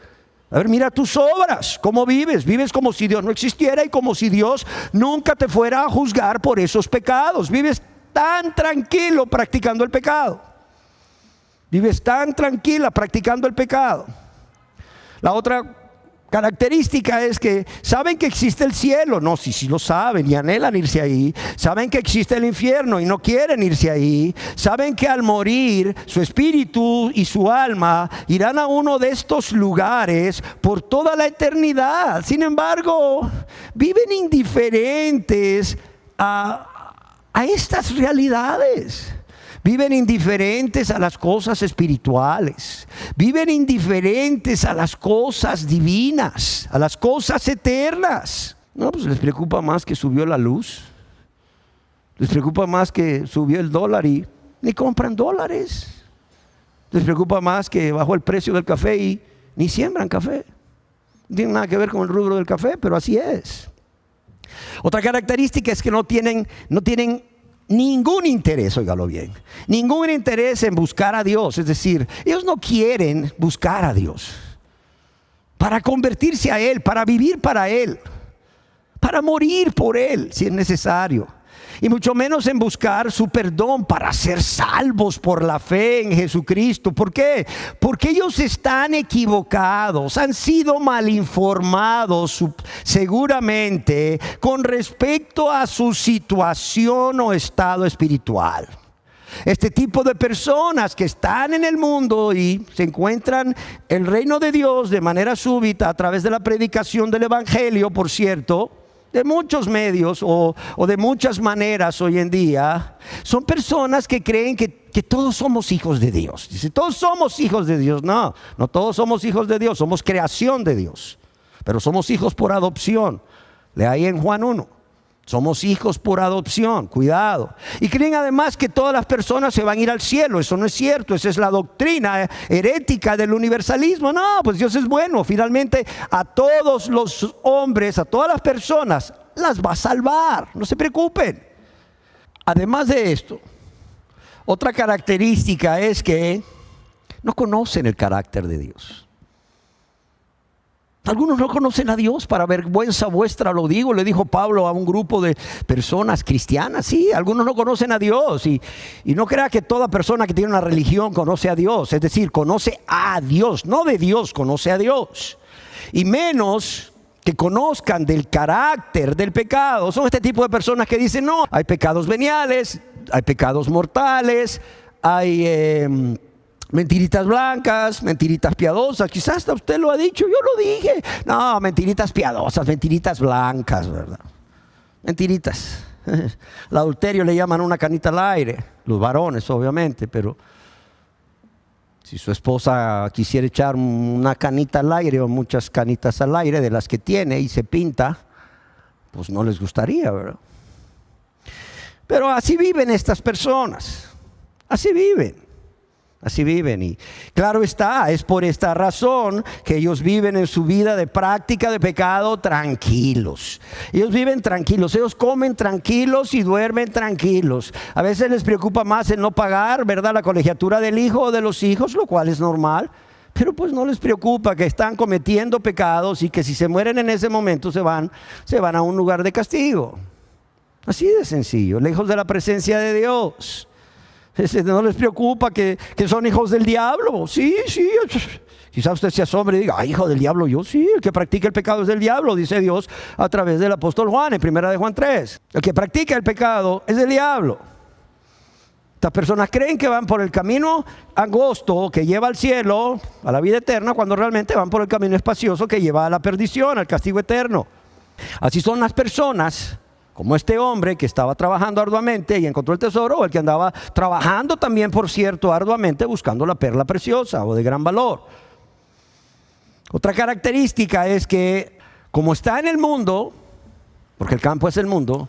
A ver, mira tus obras, ¿cómo vives? Vives como si Dios no existiera y como si Dios nunca te fuera a juzgar por esos pecados. Vives tan tranquilo practicando el pecado. Vives tan tranquila practicando el pecado. La otra característica es que saben que existe el cielo. No, sí lo saben y anhelan irse ahí. Saben que existe el infierno y no quieren irse ahí. Saben que al morir su espíritu y su alma irán a uno de estos lugares por toda la eternidad. Sin embargo, viven indiferentes a estas realidades. Viven indiferentes a las cosas espirituales. Viven indiferentes a las cosas divinas, a las cosas eternas. No, pues les preocupa más que subió la luz. Les preocupa más que subió el dólar y ni compran dólares. Les preocupa más que bajó el precio del café y ni siembran café. No tiene nada que ver con el rubro del café, pero así es. Otra característica es que no tienen ningún interés, óigalo bien, ningún interés en buscar a Dios. Es decir, ellos no quieren buscar a Dios para convertirse a Él, para vivir para Él, para morir por Él si es necesario, y mucho menos en buscar su perdón para ser salvos por la fe en Jesucristo. ¿Por qué? Porque ellos están equivocados, han sido mal informados seguramente con respecto a su situación o estado espiritual. Este tipo de personas que están en el mundo y se encuentran el reino de Dios de manera súbita a través de la predicación del evangelio, por cierto, de muchos medios o de muchas maneras hoy en día, son personas que creen que todos somos hijos de Dios. Dice, todos somos hijos de Dios. No, no todos somos hijos de Dios, somos creación de Dios. Pero somos hijos por adopción. Lea ahí en Juan 1. Somos hijos por adopción, cuidado. Y creen además que todas las personas se van a ir al cielo. Eso no es cierto, esa es la doctrina herética del universalismo. No, pues Dios es bueno. Finalmente a todos los hombres, a todas las personas, las va a salvar. No se preocupen. Además de esto, otra característica es que no conocen el carácter de Dios. Algunos no conocen a Dios, para vergüenza vuestra lo digo, le dijo Pablo a un grupo de personas cristianas. Sí, algunos no conocen a Dios y no crea que toda persona que tiene una religión conoce a Dios. Es decir, conoce a Dios, no de Dios, conoce a Dios. Y menos que conozcan del carácter del pecado. Son este tipo de personas que dicen, no, hay pecados veniales, hay pecados mortales, hay mentiritas blancas, mentiritas piadosas. Quizás hasta usted lo ha dicho, yo lo dije. No, mentiritas piadosas, mentiritas blancas, ¿verdad? Mentiritas. El adulterio le llaman una canita al aire. Los varones, obviamente, pero si su esposa quisiera echar una canita al aire o muchas canitas al aire de las que tiene y se pinta, pues no les gustaría, ¿verdad? Pero así viven estas personas. Así viven. Así viven y claro está, es por esta razón que ellos viven en su vida de práctica de pecado tranquilos. Ellos viven tranquilos, ellos comen tranquilos y duermen tranquilos. A veces les preocupa más el no pagar, ¿verdad?, la colegiatura del hijo o de los hijos, lo cual es normal. Pero pues no les preocupa que están cometiendo pecados y que si se mueren en ese momento se van a un lugar de castigo. Así de sencillo, lejos de la presencia de Dios. No les preocupa que son hijos del diablo. Sí. Quizás usted se asombre y diga, ay, hijo del diablo, yo sí. El que practica el pecado es del diablo, dice Dios a través del apóstol Juan en 1 de Juan 3. El que practica el pecado es del diablo. Estas personas creen que van por el camino angosto que lleva al cielo, a la vida eterna, cuando realmente van por el camino espacioso que lleva a la perdición, al castigo eterno. Así son las personas, como este hombre que estaba trabajando arduamente y encontró el tesoro, o el que andaba trabajando también, por cierto, arduamente buscando la perla preciosa o de gran valor. Otra característica es que, como está en el mundo, porque el campo es el mundo,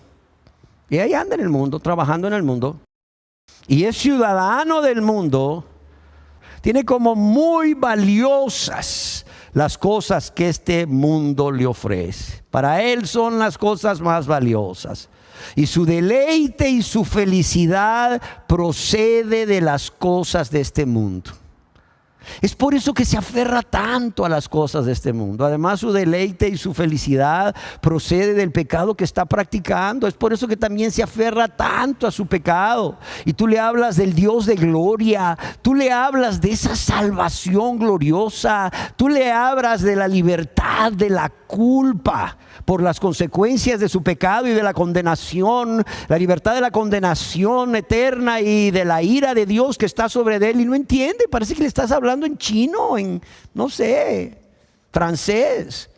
y ahí anda en el mundo, trabajando en el mundo, y es ciudadano del mundo, tiene como muy valiosas las cosas que este mundo le ofrece. Para él son las cosas más valiosas. Y su deleite y su felicidad procede de las cosas de este mundo. Es por eso que se aferra tanto a las cosas de este mundo. Además, su deleite y su felicidad procede del pecado que está practicando. Es por eso que también se aferra tanto a su pecado. Y tú le hablas del Dios de gloria, tú le hablas de esa salvación gloriosa, tú le hablas de la libertad de la culpa por las consecuencias de su pecado y de la condenación, la libertad de la condenación eterna y de la ira de Dios que está sobre él, y no entiende. Parece que le estás hablando en chino, en no sé, francés.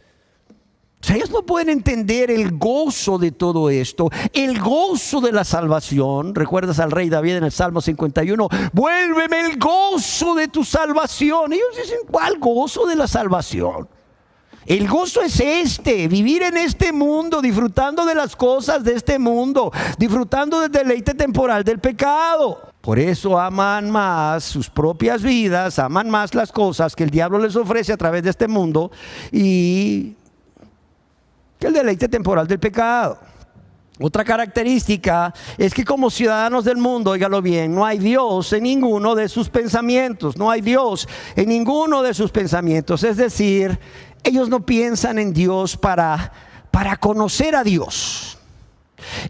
O sea, ellos no pueden entender el gozo de todo esto, el gozo de la salvación. Recuerdas al rey David en el Salmo 51, vuélveme el gozo de tu salvación. Ellos dicen, ¿cuál gozo de la salvación? El gozo es vivir en este mundo, disfrutando de las cosas de este mundo, disfrutando del deleite temporal del pecado. Por eso aman más sus propias vidas, aman más las cosas que el diablo les ofrece a través de este mundo y que el deleite temporal del pecado. Otra característica es que como ciudadanos del mundo, óigalo bien, no hay Dios en ninguno de sus pensamientos. No hay Dios en ninguno de sus pensamientos. Es decir, ellos no piensan en Dios para conocer a Dios.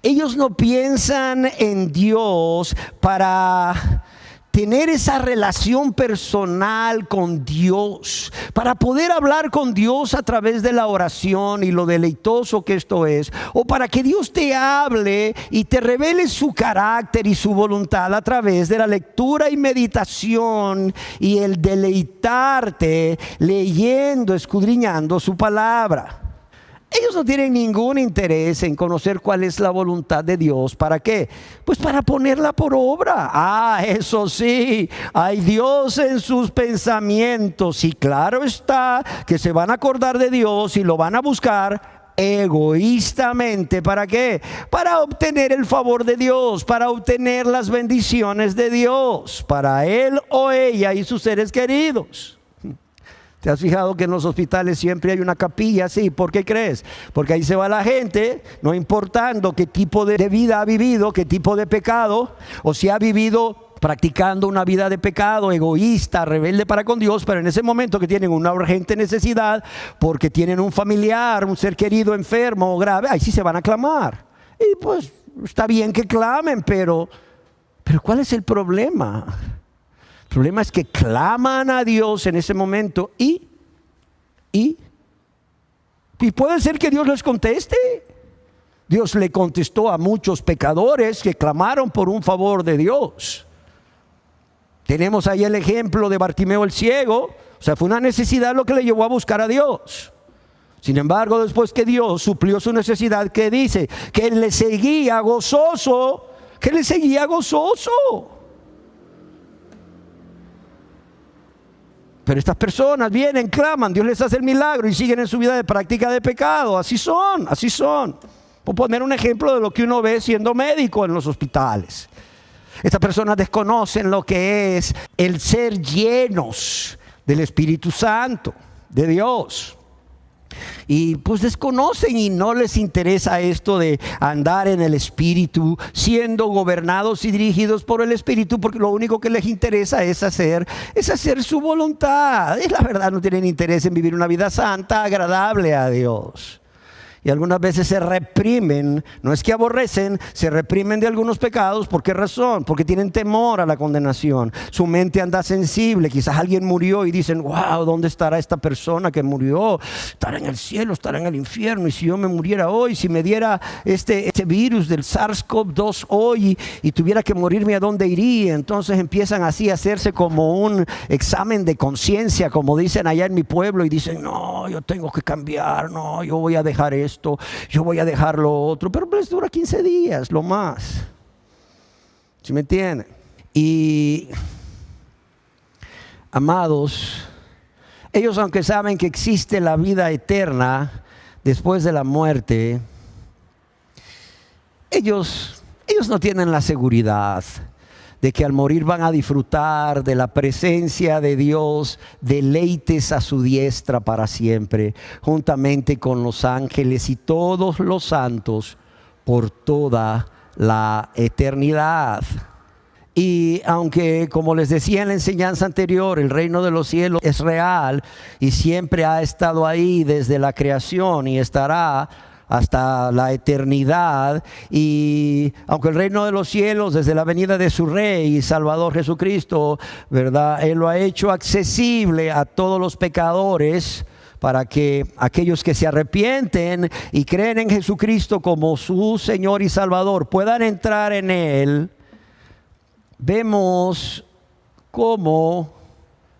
Ellos no piensan en Dios para tener esa relación personal con Dios, para poder hablar con Dios a través de la oración y lo deleitoso que esto es, o para que Dios te hable y te revele su carácter y su voluntad a través de la lectura y meditación y el deleitarte leyendo, escudriñando su palabra. Ellos no tienen ningún interés en conocer cuál es la voluntad de Dios. ¿Para qué? Pues para ponerla por obra. Eso sí, hay Dios en sus pensamientos. Y claro está que se van a acordar de Dios y lo van a buscar egoístamente. ¿Para qué? Para obtener el favor de Dios, para obtener las bendiciones de Dios, para él o ella y sus seres queridos. ¿Te has fijado que en los hospitales siempre hay una capilla? Sí, ¿por qué crees? Porque ahí se va la gente, no importando qué tipo de vida ha vivido, qué tipo de pecado, o si ha vivido practicando una vida de pecado, egoísta, rebelde para con Dios, pero en ese momento que tienen una urgente necesidad, porque tienen un familiar, un ser querido enfermo o grave, ahí sí se van a clamar. Y pues está bien que clamen, pero ¿cuál es el problema? El problema es que claman a Dios en ese momento y puede ser que Dios les conteste. Dios le contestó a muchos pecadores que clamaron por un favor de Dios. Tenemos ahí el ejemplo de Bartimeo el ciego. O sea, fue una necesidad lo que le llevó a buscar a Dios. Sin embargo, después que Dios suplió su necesidad, ¿qué dice? Que él le seguía gozoso. Que le seguía gozoso. Pero estas personas vienen, claman, Dios les hace el milagro y siguen en su vida de práctica de pecado. Así son, así son. Voy a poner un ejemplo de lo que uno ve siendo médico en los hospitales. Estas personas desconocen lo que es el ser llenos del Espíritu Santo, de Dios. Y pues desconocen y no les interesa esto de andar en el Espíritu, siendo gobernados y dirigidos por el Espíritu, porque lo único que les interesa es hacer su voluntad. Y la verdad, no tienen interés en vivir una vida santa, agradable a Dios. Y algunas veces se reprimen, no es que aborrecen, se reprimen de algunos pecados. ¿Por qué razón? Porque tienen temor a la condenación. Su mente anda sensible, quizás alguien murió y dicen, wow, ¿dónde estará esta persona que murió? Estará en el cielo, estará en el infierno. Y si yo me muriera hoy, si me diera este virus del SARS-CoV-2 hoy y tuviera que morirme, ¿a dónde iría? Entonces empiezan así a hacerse como un examen de conciencia, como dicen allá en mi pueblo, y dicen, no, yo tengo que cambiar, no, yo voy a dejar esto, yo voy a dejar lo otro, pero pues dura 15 días, lo más. ¿Sí me entienden? Y, amados, ellos, aunque saben que existe la vida eterna después de la muerte, ellos no tienen la seguridad de que al morir van a disfrutar de la presencia de Dios, deleites a su diestra para siempre, juntamente con los ángeles y todos los santos por toda la eternidad. Y aunque, como les decía en la enseñanza anterior, el reino de los cielos es real y siempre ha estado ahí desde la creación y estará hasta la eternidad, y aunque el reino de los cielos desde la venida de su Rey y Salvador Jesucristo, ¿verdad?, Él lo ha hecho accesible a todos los pecadores, para que aquellos que se arrepienten y creen en Jesucristo como su Señor y Salvador puedan entrar en Él. Vemos cómo,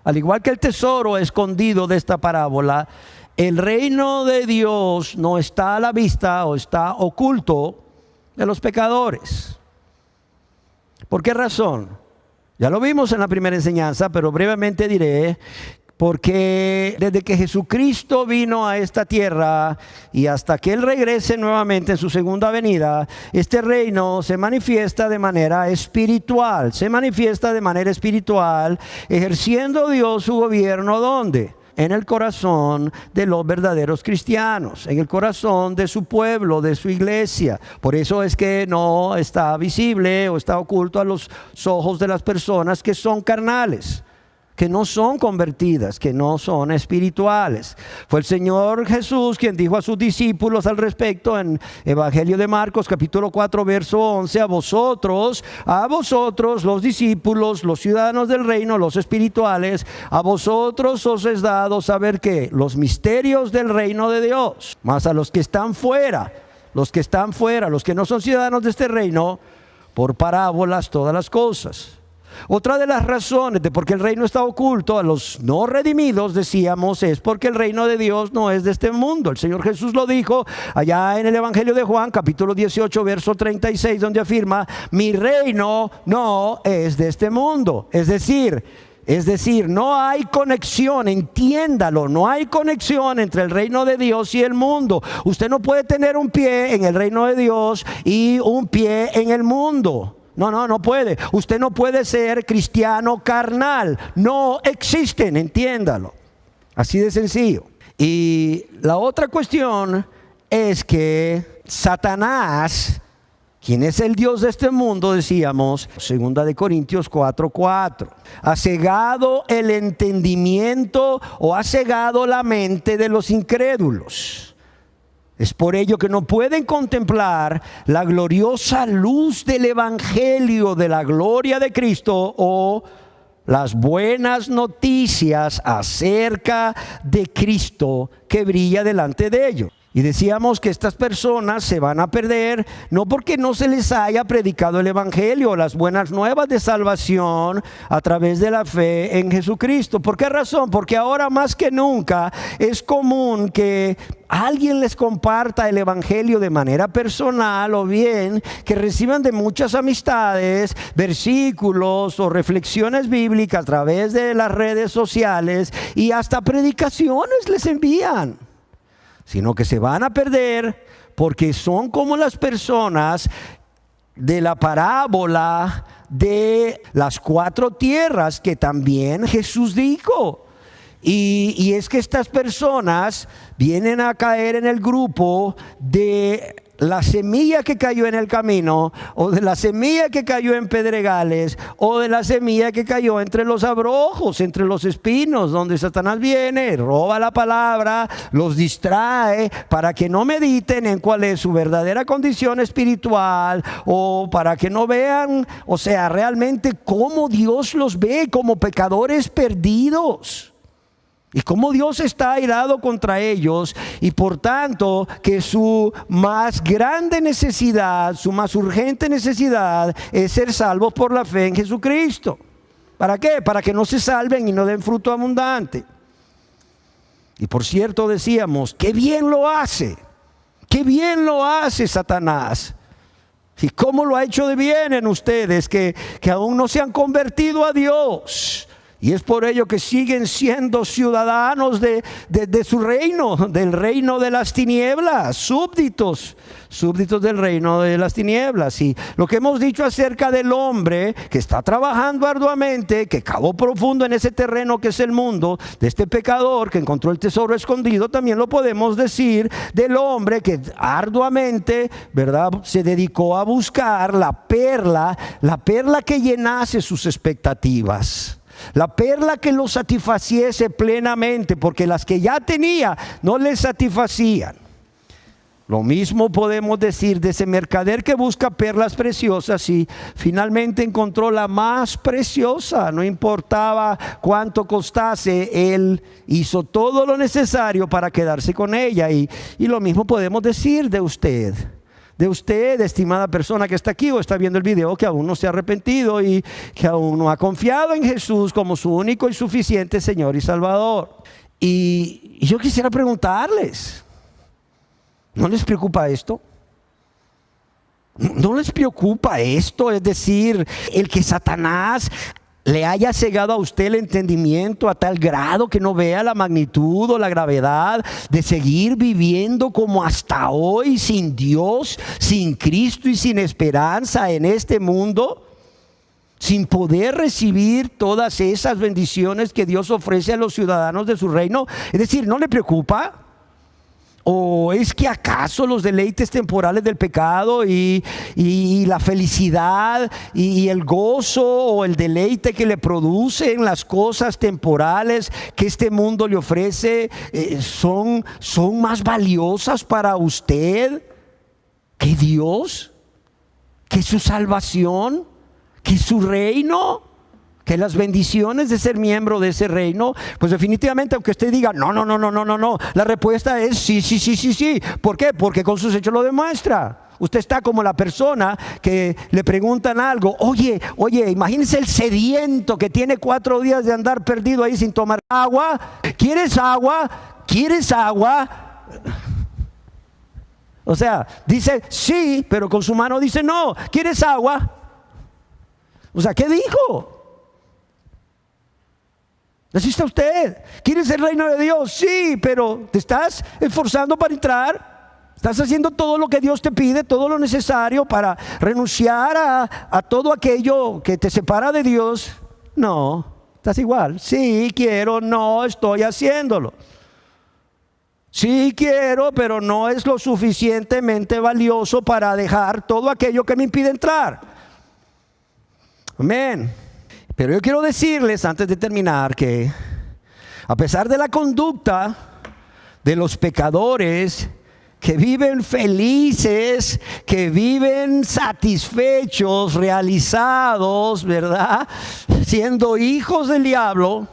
al igual que el tesoro escondido de esta parábola, el reino de Dios no está a la vista o está oculto de los pecadores. ¿Por qué razón? Ya lo vimos en la primera enseñanza, pero brevemente diré, porque desde que Jesucristo vino a esta tierra y hasta que Él regrese nuevamente en su segunda venida, este reino se manifiesta de manera espiritual. Se manifiesta de manera espiritual, ejerciendo Dios su gobierno, ¿dónde? En el corazón de los verdaderos cristianos, en el corazón de su pueblo, de su iglesia. Por eso es que no está visible o está oculto a los ojos de las personas que son carnales, que no son convertidas, que no son espirituales. Fue el Señor Jesús quien dijo a sus discípulos al respecto en Evangelio de Marcos capítulo 4 verso 11, a vosotros los discípulos, los ciudadanos del reino, los espirituales, a vosotros os es dado saber que los misterios del reino de Dios, mas a los que están fuera, los que no son ciudadanos de este reino, por parábolas todas las cosas. Otra de las razones de por qué el reino está oculto a los no redimidos, decíamos, es porque el reino de Dios no es de este mundo. El Señor Jesús lo dijo allá en el Evangelio de Juan, capítulo 18, verso 36, donde afirma: mi reino no es de este mundo. Es decir, no hay conexión, entiéndalo, no hay conexión entre el reino de Dios y el mundo. Usted no puede tener un pie en el reino de Dios y un pie en el mundo. No puede. Usted no puede ser cristiano carnal. No existen, entiéndalo. Así de sencillo. Y la otra cuestión es que Satanás, quien es el Dios de este mundo, decíamos, 2 Corintios 4:4, ha cegado el entendimiento o ha cegado la mente de los incrédulos. Es por ello que no pueden contemplar la gloriosa luz del Evangelio de la gloria de Cristo o las buenas noticias acerca de Cristo que brilla delante de ellos. Y decíamos que estas personas se van a perder no porque no se les haya predicado el Evangelio, las buenas nuevas de salvación a través de la fe en Jesucristo. ¿Por qué razón? Porque ahora más que nunca es común que alguien les comparta el Evangelio de manera personal, o bien que reciban de muchas amistades versículos o reflexiones bíblicas a través de las redes sociales, y hasta predicaciones les envían. Sino que se van a perder porque son como las personas de la parábola de las 4 tierras que también Jesús dijo. Y es que estas personas vienen a caer en el grupo de la semilla que cayó en el camino, o de la semilla que cayó en pedregales, o de la semilla que cayó entre los abrojos, entre los espinos, donde Satanás viene, roba la palabra, los distrae para que no mediten en cuál es su verdadera condición espiritual, o para que no vean, o sea, realmente cómo Dios los ve como pecadores perdidos. Y cómo Dios está airado contra ellos, y por tanto que su más grande necesidad, su más urgente necesidad es ser salvos por la fe en Jesucristo. ¿Para qué? Para que no se salven y no den fruto abundante. Y por cierto decíamos, qué bien lo hace Satanás. ¿Y cómo lo ha hecho de bien en ustedes que aún no se han convertido a Dios? Y es por ello que siguen siendo ciudadanos de su reino, del reino de las tinieblas, súbditos del reino de las tinieblas. Y lo que hemos dicho acerca del hombre que está trabajando arduamente, que cavó profundo en ese terreno que es el mundo, de este pecador que encontró el tesoro escondido, también lo podemos decir del hombre que arduamente, ¿verdad?, se dedicó a buscar la perla que llenase sus expectativas. La perla que lo satisfaciese plenamente, porque las que ya tenía no le satisfacían. Lo mismo podemos decir de ese mercader que busca perlas preciosas y finalmente encontró la más preciosa. No importaba cuánto costase, él hizo todo lo necesario para quedarse con ella. Y lo mismo podemos decir de usted. De usted, estimada persona que está aquí o está viendo el video, que aún no se ha arrepentido y que aún no ha confiado en Jesús como su único y suficiente Señor y Salvador. Y yo quisiera preguntarles, ¿no les preocupa esto? ¿No les preocupa esto? Es decir, el que Satanás le haya cegado a usted el entendimiento a tal grado que no vea la magnitud o la gravedad de seguir viviendo como hasta hoy, sin Dios, sin Cristo y sin esperanza en este mundo, sin poder recibir todas esas bendiciones que Dios ofrece a los ciudadanos de su reino. Es decir, ¿no le preocupa? ¿O es que acaso los deleites temporales del pecado y la felicidad y el gozo o el deleite que le producen las cosas temporales que este mundo le ofrece son más valiosas para usted que Dios, que su salvación, que su reino, que las bendiciones de ser miembro de ese reino? Pues definitivamente, aunque usted diga no, la respuesta es sí. ¿Por qué? Porque con sus hechos lo demuestra. Usted está como la persona que le preguntan algo. Oye, imagínese el sediento que tiene 4 días de andar perdido ahí sin tomar agua. ¿Quieres agua? ¿Quieres agua? O sea, dice sí, pero con su mano dice no. ¿Quieres agua? O sea, ¿qué dijo? Así está usted. ¿Quieres el reino de Dios? Sí, pero ¿te estás esforzando para entrar? ¿Estás haciendo todo lo que Dios te pide, todo lo necesario para renunciar a todo aquello que te separa de Dios? No, estás igual. Sí, quiero, no estoy haciéndolo. Sí quiero, pero no es lo suficientemente valioso para dejar todo aquello que me impide entrar. Amén. Pero yo quiero decirles antes de terminar que a pesar de la conducta de los pecadores que viven felices, que viven satisfechos, realizados, ¿verdad? Siendo hijos del diablo,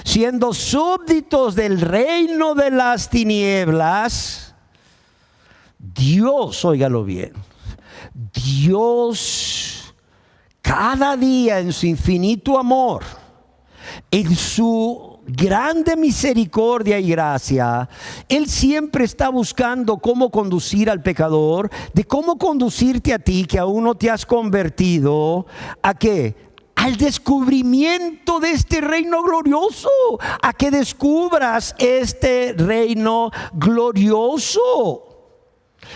siendo súbditos del reino de las tinieblas, Dios, óigalo bien, Dios cada día en su infinito amor, en su grande misericordia y gracia, Él siempre está buscando cómo conducir al pecador, de cómo conducirte a ti que aún no te has convertido, ¿a qué? Al descubrimiento de este reino glorioso, a que descubras este reino glorioso,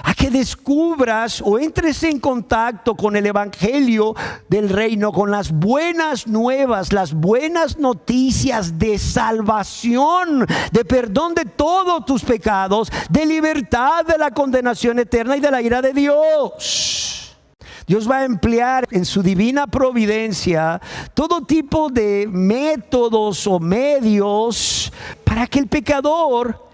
a que descubras o entres en contacto con el evangelio del reino, con las buenas nuevas, las buenas noticias de salvación, de perdón de todos tus pecados, de libertad de la condenación eterna y de la ira de Dios. Dios va a emplear en su divina providencia todo tipo de métodos o medios para que el pecador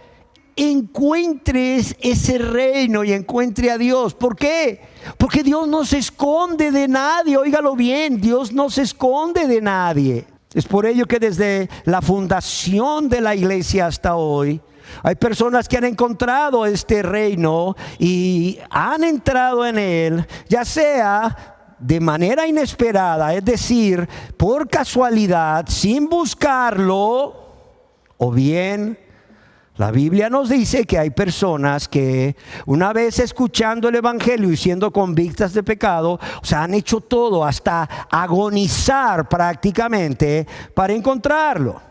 encuentres ese reino y encuentre a Dios. ¿Por qué? Porque Dios no se esconde de nadie. Óigalo bien, Dios no se esconde de nadie. Es por ello que desde la fundación de la iglesia hasta hoy hay personas que han encontrado este reino y han entrado en él, ya sea de manera inesperada, es decir, por casualidad, sin buscarlo, o bien la Biblia nos dice que hay personas que una vez escuchando el evangelio y siendo convictas de pecado, o sea, han hecho todo, hasta agonizar prácticamente para encontrarlo.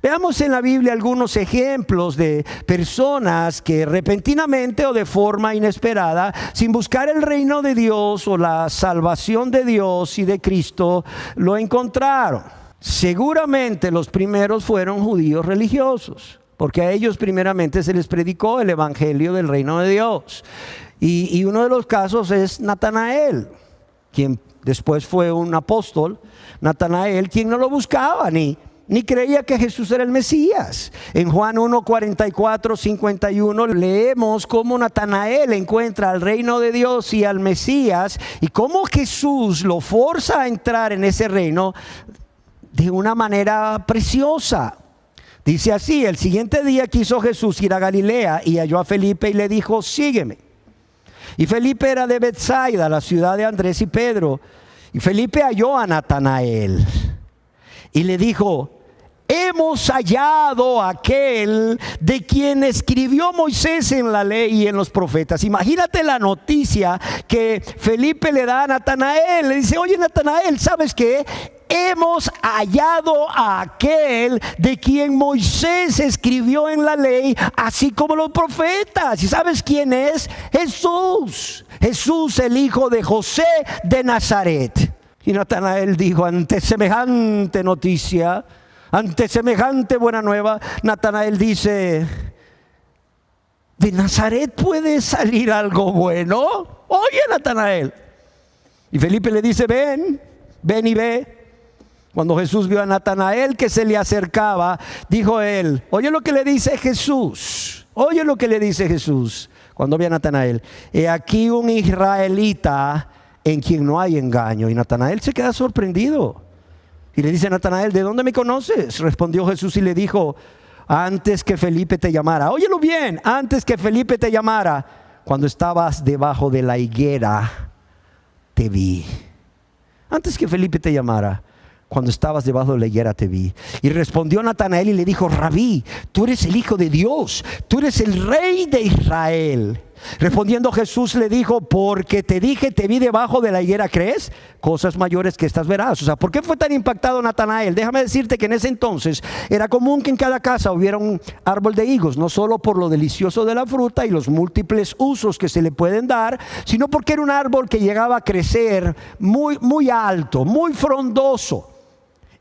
Veamos en la Biblia algunos ejemplos de personas que repentinamente o de forma inesperada, sin buscar el reino de Dios o la salvación de Dios y de Cristo, lo encontraron. Seguramente los primeros fueron judíos religiosos, porque a ellos primeramente se les predicó el evangelio del reino de Dios. Y uno de los casos es Natanael, quien después fue un apóstol. Natanael, quien no lo buscaba ni creía que Jesús era el Mesías. En Juan 1, 44, 51 leemos cómo Natanael encuentra al reino de Dios y al Mesías, y cómo Jesús lo forza a entrar en ese reino de una manera preciosa. Dice así: el siguiente día quiso Jesús ir a Galilea y halló a Felipe y le dijo: sígueme. Y Felipe era de Betsaida, la ciudad de Andrés y Pedro. Y Felipe halló a Natanael y le dijo: hemos hallado a aquel de quien escribió Moisés en la ley y en los profetas. Imagínate la noticia que Felipe le da a Natanael. Le dice: oye, Natanael, ¿sabes qué? Hemos hallado a aquel de quien Moisés escribió en la ley, así como los profetas. ¿Y sabes quién es? Jesús. Jesús, el hijo de José de Nazaret. Y Natanael dijo: ante semejante noticia, ante semejante buena nueva, Natanael dice: ¿de Nazaret puede salir algo bueno? Oye, Natanael. Y Felipe le dice: ven y ve. Cuando Jesús vio a Natanael que se le acercaba, dijo él: oye lo que le dice Jesús. Oye lo que le dice Jesús. Cuando vio a Natanael: he aquí un israelita en quien no hay engaño. Y Natanael se queda sorprendido y le dice a Natanael: ¿de dónde me conoces? Respondió Jesús y le dijo: antes que Felipe te llamara. Óyelo bien, antes que Felipe te llamara, cuando estabas debajo de la higuera, te vi. Antes que Felipe te llamara, cuando estabas debajo de la higuera te vi. Y respondió Natanael y le dijo: Rabí, tú eres el Hijo de Dios, tú eres el Rey de Israel. Respondiendo Jesús le dijo: porque te dije, te vi debajo de la higuera, ¿crees? Cosas mayores que estas verás. O sea, ¿por qué fue tan impactado Natanael? Déjame decirte que en ese entonces era común que en cada casa hubiera un árbol de higos, no solo por lo delicioso de la fruta y los múltiples usos que se le pueden dar, sino porque era un árbol que llegaba a crecer muy, muy alto, muy frondoso.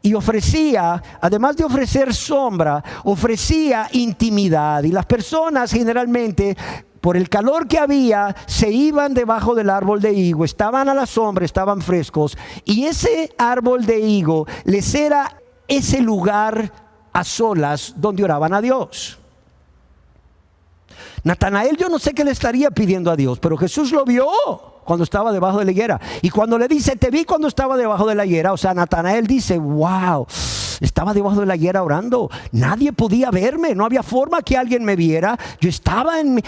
Y ofrecía, además de ofrecer sombra, ofrecía intimidad. Y las personas generalmente, por el calor que había, se iban debajo del árbol de higo, estaban a la sombra, estaban frescos. Y ese árbol de higo les era ese lugar a solas donde oraban a Dios. Natanael, yo no sé qué le estaría pidiendo a Dios, pero Jesús lo vio cuando estaba debajo de la higuera. Y cuando le dice: te vi cuando estaba debajo de la higuera, o sea, Natanael dice: wow, estaba debajo de la higuera orando, nadie podía verme, no había forma que alguien me viera. Yo estaba en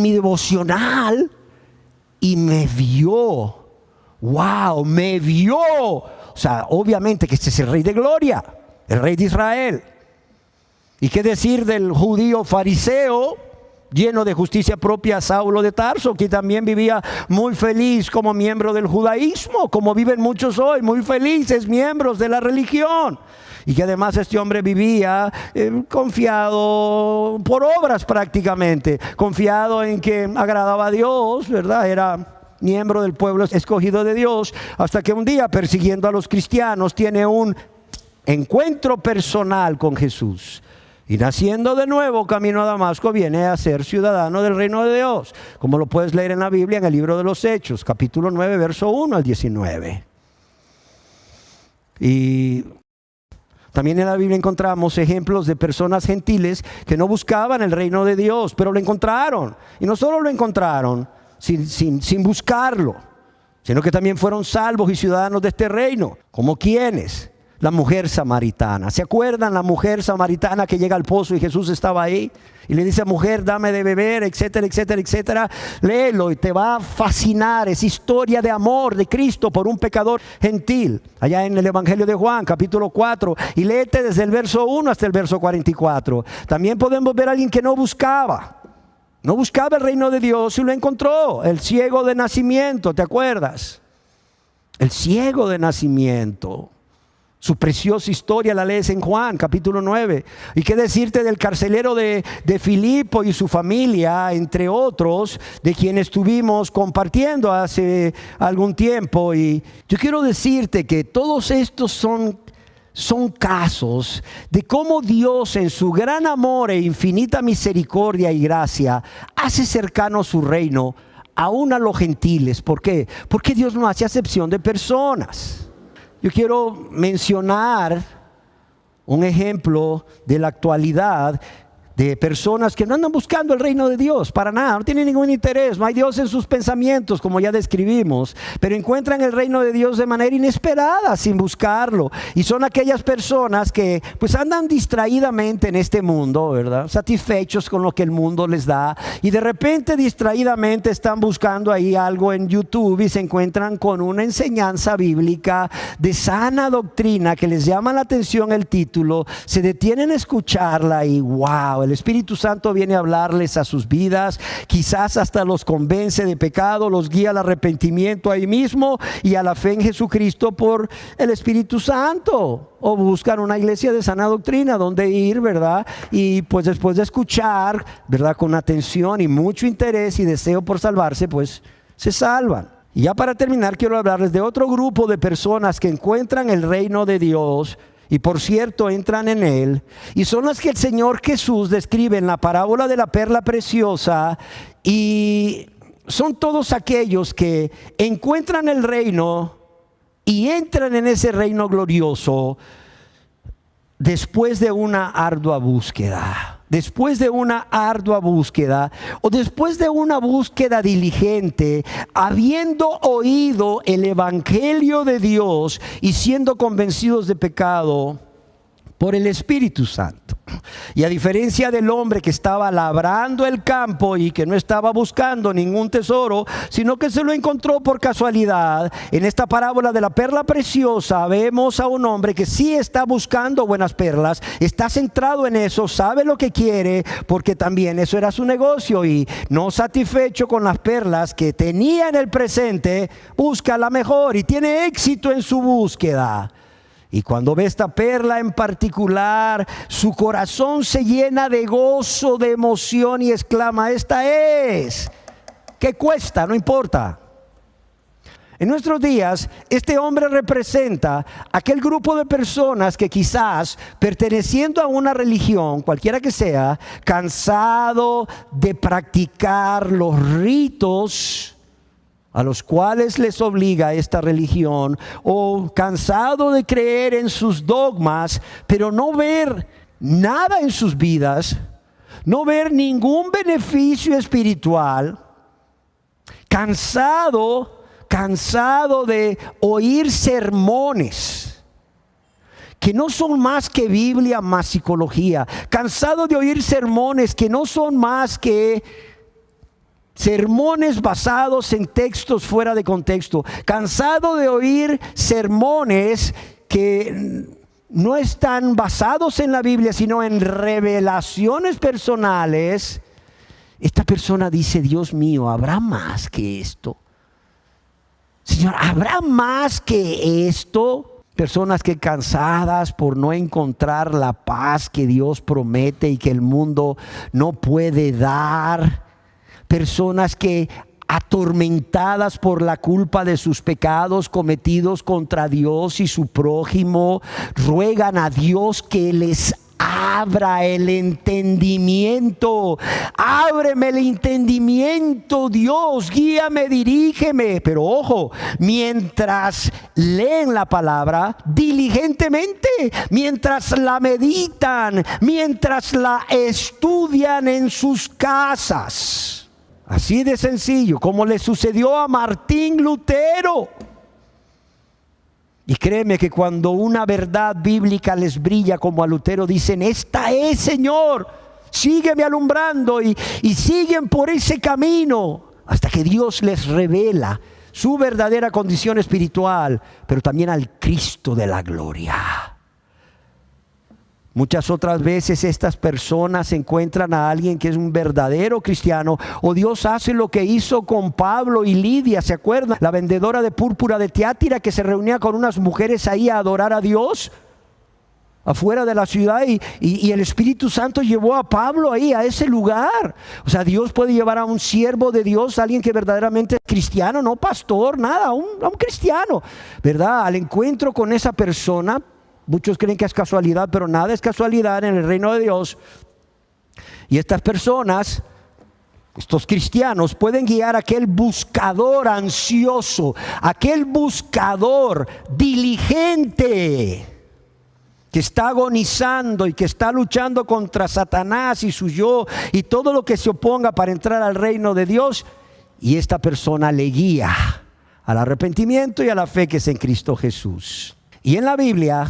mi devocional y me vio. Wow, me vio. O sea, obviamente que este es el Rey de Gloria, el Rey de Israel. ¿Y qué decir del judío fariseo, lleno de justicia propia, Saulo de Tarso, que también vivía muy feliz como miembro del judaísmo, como viven muchos hoy, muy felices miembros de la religión? Y que además este hombre vivía confiado por obras prácticamente, confiado en que agradaba a Dios, ¿verdad? Era miembro del pueblo escogido de Dios, hasta que un día, persiguiendo a los cristianos, tiene un encuentro personal con Jesús. Y naciendo de nuevo, camino a Damasco, viene a ser ciudadano del reino de Dios, como lo puedes leer en la Biblia, en el libro de los Hechos, capítulo 9, verso 1 al 19. Y también en la Biblia encontramos ejemplos de personas gentiles que no buscaban el reino de Dios, pero lo encontraron. Y no solo lo encontraron sin buscarlo, sino que también fueron salvos y ciudadanos de este reino. ¿Como quiénes? La mujer samaritana. ¿Se acuerdan la mujer samaritana que llega al pozo y Jesús estaba ahí? Y le dice: mujer, dame de beber, etcétera, etcétera, etcétera. Léelo y te va a fascinar. Es historia de amor de Cristo por un pecador gentil. Allá en el Evangelio de Juan, capítulo 4. Y léete desde el verso 1 hasta el verso 44. También podemos ver a alguien que no buscaba el reino de Dios y lo encontró. El ciego de nacimiento, ¿te acuerdas? El ciego de nacimiento. Su preciosa historia la lees en Juan, capítulo 9. ¿Y qué decirte del carcelero de Filipo y su familia, entre otros, de quienes estuvimos compartiendo hace algún tiempo? Y yo quiero decirte que todos estos son casos de cómo Dios, en su gran amor e infinita misericordia y gracia, hace cercano su reino aún a los gentiles. ¿Por qué? Porque Dios no hace acepción de personas. Yo quiero mencionar un ejemplo de la actualidad de personas que no andan buscando el reino de Dios para nada, no tienen ningún interés, no hay Dios en sus pensamientos, como ya describimos, pero encuentran el reino de Dios de manera inesperada, sin buscarlo. Y son aquellas personas que pues andan distraídamente en este mundo, ¿verdad? Satisfechos con lo que el mundo les da, y de repente distraídamente están buscando ahí algo en YouTube y se encuentran con una enseñanza bíblica de sana doctrina que les llama la atención el título, se detienen a escucharla y wow, el Espíritu Santo viene a hablarles a sus vidas, quizás hasta los convence de pecado, los guía al arrepentimiento ahí mismo y a la fe en Jesucristo por el Espíritu Santo. O buscan una iglesia de sana doctrina donde ir, ¿verdad? Y pues después de escuchar, ¿verdad?, con atención y mucho interés y deseo por salvarse, pues se salvan. Y ya para terminar, quiero hablarles de otro grupo de personas que encuentran el reino de Dios y por cierto entran en él, y son las que el Señor Jesús describe en la parábola de la perla preciosa. Y son todos aquellos que encuentran el reino y entran en ese reino glorioso después de una ardua búsqueda. Después de una ardua búsqueda, o después de una búsqueda diligente, habiendo oído el evangelio de Dios y siendo convencidos de pecado, por el Espíritu Santo. Y a diferencia del hombre que estaba labrando el campo y que no estaba buscando ningún tesoro, sino que se lo encontró por casualidad, en esta parábola de la perla preciosa vemos a un hombre que sí está buscando buenas perlas, está centrado en eso, sabe lo que quiere, porque también eso era su negocio, y no satisfecho con las perlas que tenía en el presente, busca la mejor y tiene éxito en su búsqueda. Y cuando ve esta perla en particular, su corazón se llena de gozo, de emoción, y exclama: esta es. ¿Qué cuesta? No importa. En nuestros días, este hombre representa aquel grupo de personas que quizás, perteneciendo a una religión, cualquiera que sea, cansado de practicar los ritos a los cuales les obliga esta religión, o cansado de creer en sus dogmas, pero no ver nada en sus vidas, no ver ningún beneficio espiritual, cansado de oír sermones que no son más que Biblia más psicología, cansado de oír sermones que no son más que sermones basados en textos fuera de contexto, cansado de oír sermones que no están basados en la Biblia, sino en revelaciones personales. Esta persona dice: Dios mío, ¿habrá más que esto? Señor, ¿habrá más que esto? Personas que, cansadas por no encontrar la paz que Dios promete y que el mundo no puede dar. Personas que, atormentadas por la culpa de sus pecados cometidos contra Dios y su prójimo, ruegan a Dios que les abra el entendimiento. Ábreme el entendimiento, Dios, guíame, dirígeme. Pero ojo, mientras leen la palabra diligentemente, mientras la meditan, mientras la estudian en sus casas. Así de sencillo, como le sucedió a Martín Lutero. Y créeme que cuando una verdad bíblica les brilla como a Lutero, dicen: esta es, Señor, sígueme alumbrando, y siguen por ese camino hasta que Dios les revela su verdadera condición espiritual, pero también al Cristo de la gloria. Muchas otras veces estas personas encuentran a alguien que es un verdadero cristiano, o Dios hace lo que hizo con Pablo y Lidia. ¿Se acuerdan? La vendedora de púrpura de Tiatira, que se reunía con unas mujeres ahí a adorar a Dios afuera de la ciudad, y el Espíritu Santo llevó a Pablo ahí, a ese lugar. O sea, Dios puede llevar a un siervo de Dios, a alguien que verdaderamente es cristiano, no pastor, nada, a un cristiano, ¿verdad? Al encuentro con esa persona. Muchos creen que es casualidad, pero nada es casualidad en el reino de Dios. Y estas personas, estos cristianos, pueden guiar a aquel buscador ansioso, aquel buscador diligente, que está agonizando y que está luchando contra Satanás y su yo y todo lo que se oponga para entrar al reino de Dios. Y esta persona le guía al arrepentimiento y a la fe que es en Cristo Jesús. Y en la Biblia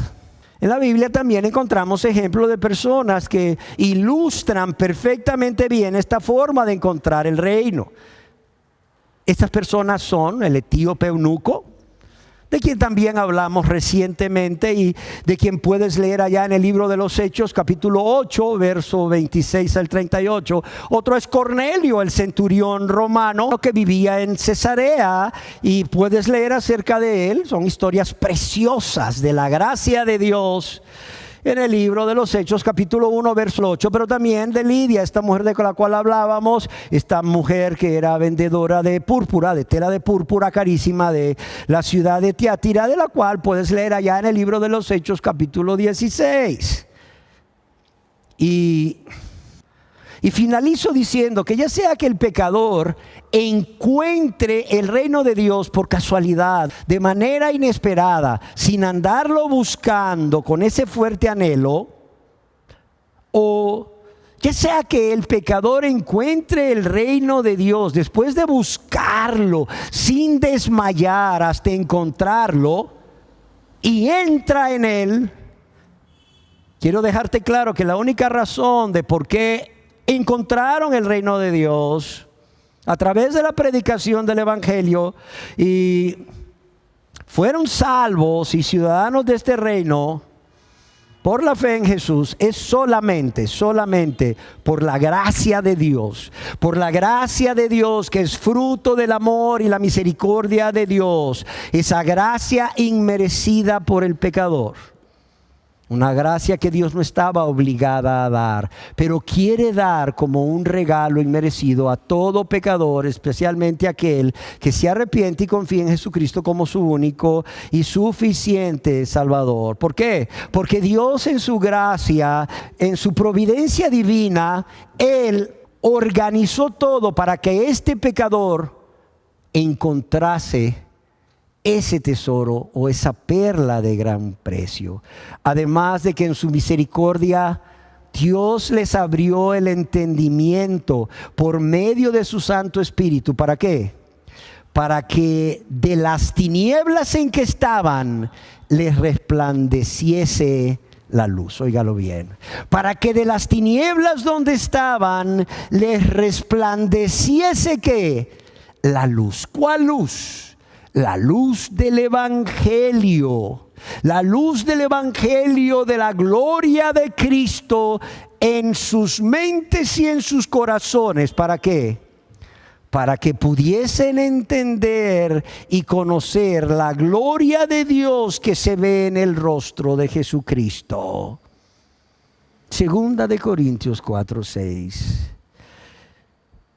también encontramos ejemplos de personas que ilustran perfectamente bien esta forma de encontrar el reino. Estas personas son el etíope eunuco, de quien también hablamos recientemente y de quien puedes leer allá en el libro de los Hechos, capítulo 8, verso 26 al 38. Otro es Cornelio, el centurión romano que vivía en Cesarea, y puedes leer acerca de él. Son historias preciosas de la gracia de Dios en el libro de los Hechos, capítulo 1, verso 8, pero también de Lidia, esta mujer de la cual hablábamos, esta mujer que era vendedora de púrpura, de tela de púrpura carísima, de la ciudad de Tiatira, de la cual puedes leer allá en el libro de los Hechos, capítulo 16. Y finalizo diciendo que ya sea que el pecador encuentre el reino de Dios por casualidad, de manera inesperada, sin andarlo buscando con ese fuerte anhelo, o ya sea que el pecador encuentre el reino de Dios después de buscarlo sin desmayar hasta encontrarlo y entra en él, quiero dejarte claro que la única razón de por qué encontraron el reino de Dios a través de la predicación del Evangelio y fueron salvos y ciudadanos de este reino por la fe en Jesús, es solamente por la gracia de Dios. Por la gracia de Dios, que es fruto del amor y la misericordia de Dios. Esa gracia inmerecida por el pecador. Una gracia que Dios no estaba obligada a dar, pero quiere dar como un regalo inmerecido a todo pecador, especialmente aquel que se arrepiente y confía en Jesucristo como su único y suficiente Salvador. ¿Por qué? Porque Dios en su gracia, en su providencia divina, Él organizó todo para que este pecador encontrase ese tesoro o esa perla de gran precio. Además de que en su misericordia Dios les abrió el entendimiento por medio de su Santo Espíritu. ¿Para qué? Para que de las tinieblas en que estaban les resplandeciese la luz. Óigalo bien. Para que de las tinieblas donde estaban les resplandeciese ¿qué? La luz. ¿Cuál luz? La luz del Evangelio. La luz del Evangelio de la gloria de Cristo en sus mentes y en sus corazones. ¿Para qué? Para que pudiesen entender y conocer la gloria de Dios que se ve en el rostro de Jesucristo. Segunda de Corintios 4:6.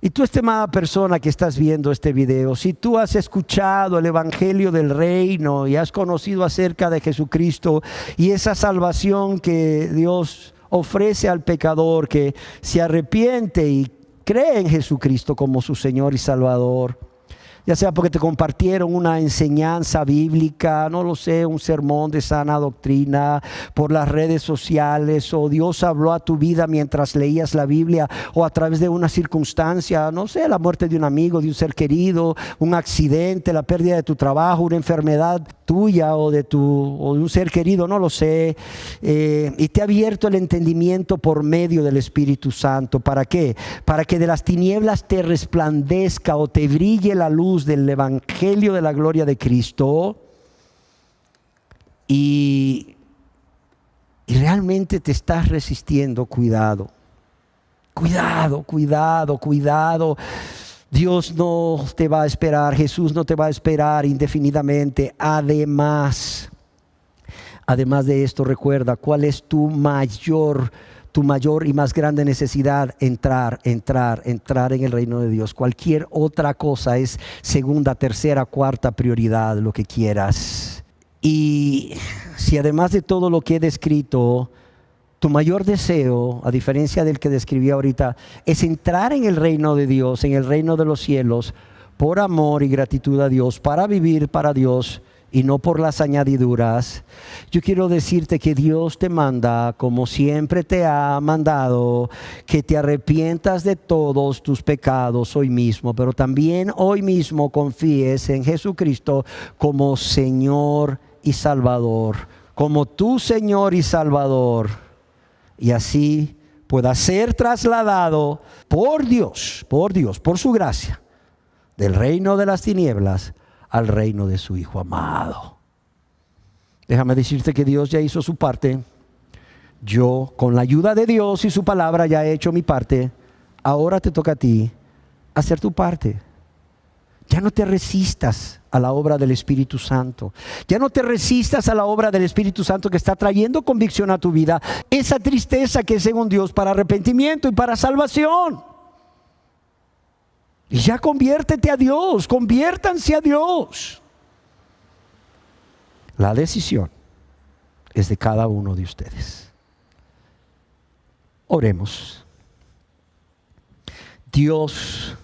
Y tú, estimada persona que estás viendo este video, si tú has escuchado el Evangelio del Reino y has conocido acerca de Jesucristo y esa salvación que Dios ofrece al pecador que se arrepiente y cree en Jesucristo como su Señor y Salvador, ya sea porque te compartieron una enseñanza bíblica, no lo sé, un sermón de sana doctrina por las redes sociales, o Dios habló a tu vida mientras leías la Biblia, o a través de una circunstancia, no sé, la muerte de un amigo, de un ser querido, un accidente, la pérdida de tu trabajo, una enfermedad tuya o de un ser querido, no lo sé, y te ha abierto el entendimiento por medio del Espíritu Santo. ¿Para qué? Para que de las tinieblas te resplandezca o te brille la luz del Evangelio de la gloria de Cristo y realmente te estás resistiendo. Cuidado. Dios no te va a esperar, Jesús no te va a esperar indefinidamente. Además de esto, recuerda cuál es tu mayor y más grande necesidad: entrar en el reino de Dios. Cualquier otra cosa es segunda, tercera, cuarta prioridad, lo que quieras. Y si además de todo lo que he descrito, tu mayor deseo, a diferencia del que describí ahorita, es entrar en el reino de Dios, en el reino de los cielos, por amor y gratitud a Dios, para vivir para Dios y no por las añadiduras, yo quiero decirte que Dios te manda, como siempre te ha mandado, que te arrepientas de todos tus pecados hoy mismo, pero también hoy mismo confíes en Jesucristo como Señor y Salvador, como tu Señor y Salvador, y así pueda ser trasladado por Dios, por su gracia, del reino de las tinieblas al reino de su Hijo amado. Déjame decirte que Dios ya hizo su parte. Yo, con la ayuda de Dios y su palabra, ya he hecho mi parte. Ahora te toca a ti hacer tu parte. Ya no te resistas a la obra del Espíritu Santo. Ya no te resistas a la obra del Espíritu Santo que está trayendo convicción a tu vida. Esa tristeza que es según Dios para arrepentimiento y para salvación. Y ya conviértete a Dios, conviértanse a Dios. La decisión es de cada uno de ustedes. Oremos. Dios,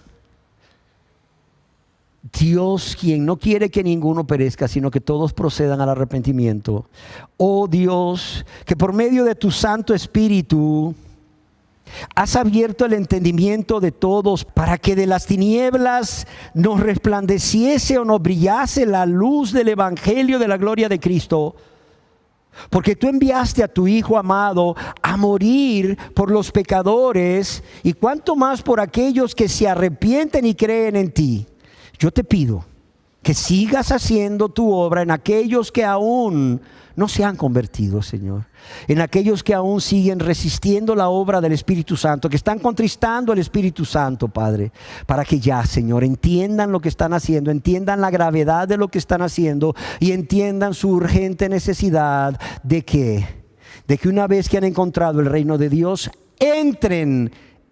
quien no quiere que ninguno perezca, sino que todos procedan al arrepentimiento. Oh Dios, que por medio de tu Santo Espíritu has abierto el entendimiento de todos para que de las tinieblas nos resplandeciese o nos brillase la luz del Evangelio de la gloria de Cristo. Porque tú enviaste a tu Hijo amado a morir por los pecadores, y cuánto más por aquellos que se arrepienten y creen en ti. Yo te pido que sigas haciendo tu obra en aquellos que aún no se han convertido, Señor. En aquellos que aún siguen resistiendo la obra del Espíritu Santo, que están contristando al Espíritu Santo, Padre. Para que ya, Señor, entiendan lo que están haciendo, entiendan la gravedad de lo que están haciendo y entiendan su urgente necesidad de que una vez que han encontrado el reino de Dios, entren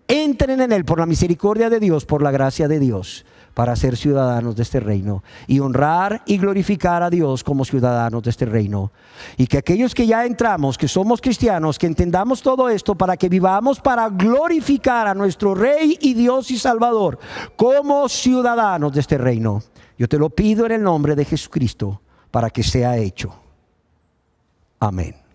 en él por la misericordia de Dios, por la gracia de Dios, para ser ciudadanos de este reino y honrar y glorificar a Dios como ciudadanos de este reino. Y que aquellos que ya entramos, que somos cristianos, que entendamos todo esto para que vivamos para glorificar a nuestro Rey y Dios y Salvador como ciudadanos de este reino. Yo te lo pido en el nombre de Jesucristo para que sea hecho. Amén.